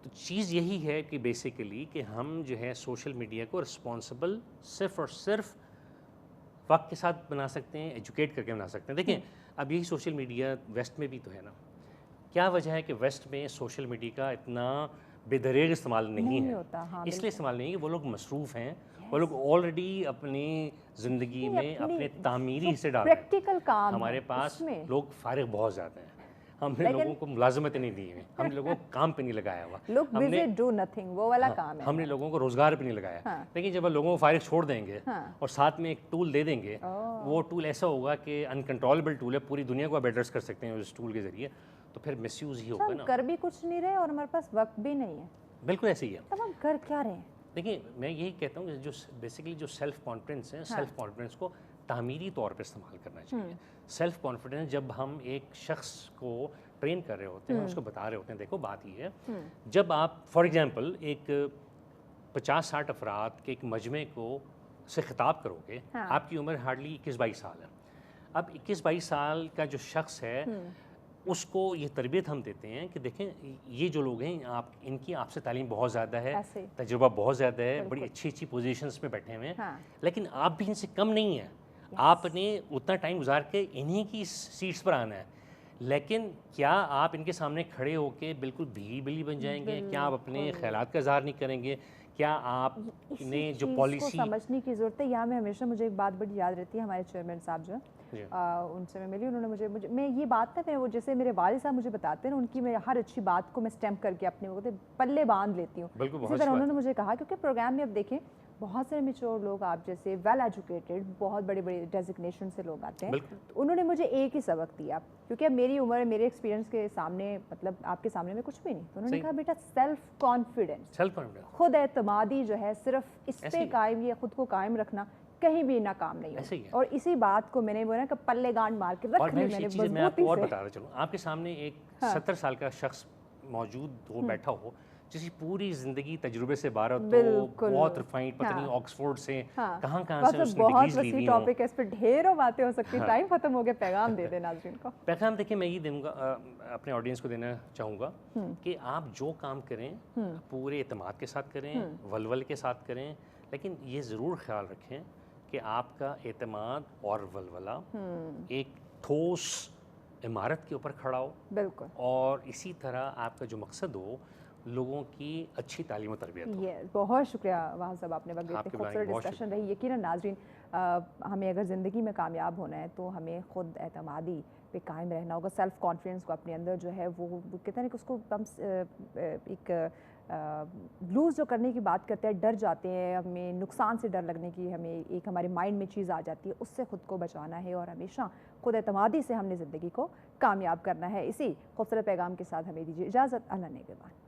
تو چیز یہی ہے کہ بیسیکلی کہ ہم جو ہے سوشل میڈیا کو رسپانسبل صرف اور صرف وقت کے ساتھ بنا سکتے ہیں, ایجوکیٹ کر کے بنا سکتے ہیں. دیکھیں اب یہی سوشل میڈیا ویسٹ میں بھی تو ہے نا. کیا وجہ ہے کہ ویسٹ میں سوشل میڈیا کا اتنا بے دریغ استعمال نہیں ہے؟ اس لیے استعمال نہیں ہے کہ وہ لوگ مصروف ہیں, وہ لوگ آلریڈی اپنی زندگی میں اپنے تعمیری حصے ڈال رہے ہیں. ہمارے پاس لوگ فارغ بہت زیادہ ہیں, ہم نے لوگوں کو ملازمت نہیں دی ہے, ہم نے لوگوں کو کام پہ نہیں لگایا ہوا, ہم نے لوگوں کو روزگار پہ نہیں لگایا. لیکن جب لوگوں کو فارغ چھوڑ دیں گے اور ساتھ میں ایک ٹول دے دیں گے, وہ ٹول ایسا ہوگا کہ انکنٹرولبل ٹول ہے, پوری دنیا کو آپ ایڈریس کر سکتے ہیں اس ٹول کے ذریعے, تو پھر مس یوز ہی ہوگا نا. کر بھی کچھ نہیں رہے اور ہمارے پاس وقت بھی نہیں ہے. بالکل ایسے ہی ہے. تب ہم کر کیا رہے ہیں؟ دیکھیں میں یہی کہتا ہوں کہ جو بیسیکلی جو سیلف کانفیڈنس ہے, سیلف کانفیڈنس کو تعمیری طور پہ استعمال کرنا چاہیے. سیلف کانفیڈنس جب ہم ایک شخص کو ٹرین کر رہے ہوتے ہیں, اس کو بتا رہے ہوتے ہیں, دیکھو بات یہ ہے, جب آپ فار ایگزامپل ایک 50-60 افراد کے ایک مجمع کو سے خطاب کرو گے, آپ کی عمر ہارڈلی 21-22 سال ہے. اب 21-22 سال کا جو شخص ہے اس کو یہ تربیت ہم دیتے ہیں کہ دیکھیں یہ جو لوگ ہیں ان کی آپ سے تعلیم بہت زیادہ ہے, تجربہ بہت زیادہ ہے, بڑی اچھی پوزیشنز میں بیٹھے ہوئے ہیں, لیکن آپ بھی ان سے کم نہیں ہیں. آپ نے اتنا ٹائم گزار کے انہی کی سیٹس پر آنا ہے, لیکن کیا آپ ان کے سامنے کھڑے ہو کے بالکل بھیلی بلی بن جائیں گے؟ کیا آپ اپنے خیالات کا اظہار نہیں کریں گے؟ کیا آپ نے جو پالیسی سمجھنے کی ضرورت ہے. یہاں میں ہمیشہ مجھے ایک بات بڑی یاد رہتی ہے, ہمارے چیئرمین صاحب جو ان سے میں ملی, انہوں نے مجھے میں یہ بات نا, وہ جیسے میرے والد صاحب مجھے بتاتے ہیں نا, ان کی میں ہر اچھی بات کو میں اسٹیمپ کر کے اپنے پلے باندھ لیتی ہوں. اسی طرح انہوں نے مجھے کہا, کیونکہ پروگرام میں اب دیکھیں بہت سے میچور لوگ آپ جیسے ویل ایجوکیٹڈ بہت بڑے بڑے ڈیزگنیشن سے لوگ آتے ہیں, تو انہوں نے مجھے ایک ہی سبق دیا, کیونکہ اب میری عمر میرے ایکسپیرینس کے سامنے مطلب آپ کے سامنے میں کچھ بھی نہیں, تو انہوں نے کہا بیٹا سیلف کانفیڈنس, خود اعتمادی جو ہے صرف اس پہ قائم, یہ خود کو قائم رکھنا کہیں بھی ناکام نہیں ہے. اور اسی بات کو میں نے بولا کہ پلے گانڈ مار کے رکھ لی میں نے. میں آپ کو اور بتا رہا چلوں, آپ کے سامنے ایک 70 سال کا شخص موجود ہو, بیٹھا ہو, جس کی پوری زندگی تجربے سے بھرت ہو, بہت ریفائنڈ, پتہ نہیں آکسفورڈ سے کہاں سے اس نے ڈگریز لی ہوئی ہوں. بہت وسیع ٹاپک ہے, اس پہ ڈھیروں باتیں ہو سکتی ہیں. ٹائم ختم ہو گیا, پیغام دے دیں ناظرین کو. پیغام دیکھیں میں یہ دوں گا, اپنے آڈینس کو دینا چاہوں گا کہ آپ جو کام کریں پورے اعتماد کے ساتھ کریں, ولول کے ساتھ کریں, لیکن یہ ضرور خیال رکھیں کہ آپ کا اعتماد اور ولولہ ایک ٹھوس عمارت کے اوپر کھڑا ہو. بالکل. اور اسی طرح آپ کا جو مقصد ہو لوگوں کی اچھی تعلیم و تربیت ہو. بہت شکریہ وہاں صاحب, آپ نے وقت اتنی خوبصورت ڈسکشن رہی. یقیناً ناظرین, ہمیں اگر زندگی میں کامیاب ہونا ہے تو ہمیں خود اعتمادی پہ قائم رہنا ہوگا. سیلف کانفیڈنس کو اپنے اندر جو ہے وہ کہتے ہیں کہ اس کو ہم ایک لوز جو کرنے کی بات کرتے ہیں, ڈر جاتے ہیں, ہمیں نقصان سے ڈر لگنے کی ہمیں ایک ہمارے مائنڈ میں چیز آ جاتی ہے, اس سے خود کو بچانا ہے اور ہمیشہ خود اعتمادی سے ہم نے زندگی کو کامیاب کرنا ہے. اسی خوبصورت پیغام کے ساتھ ہمیں دیجیے اجازت. اللہ نگہبان.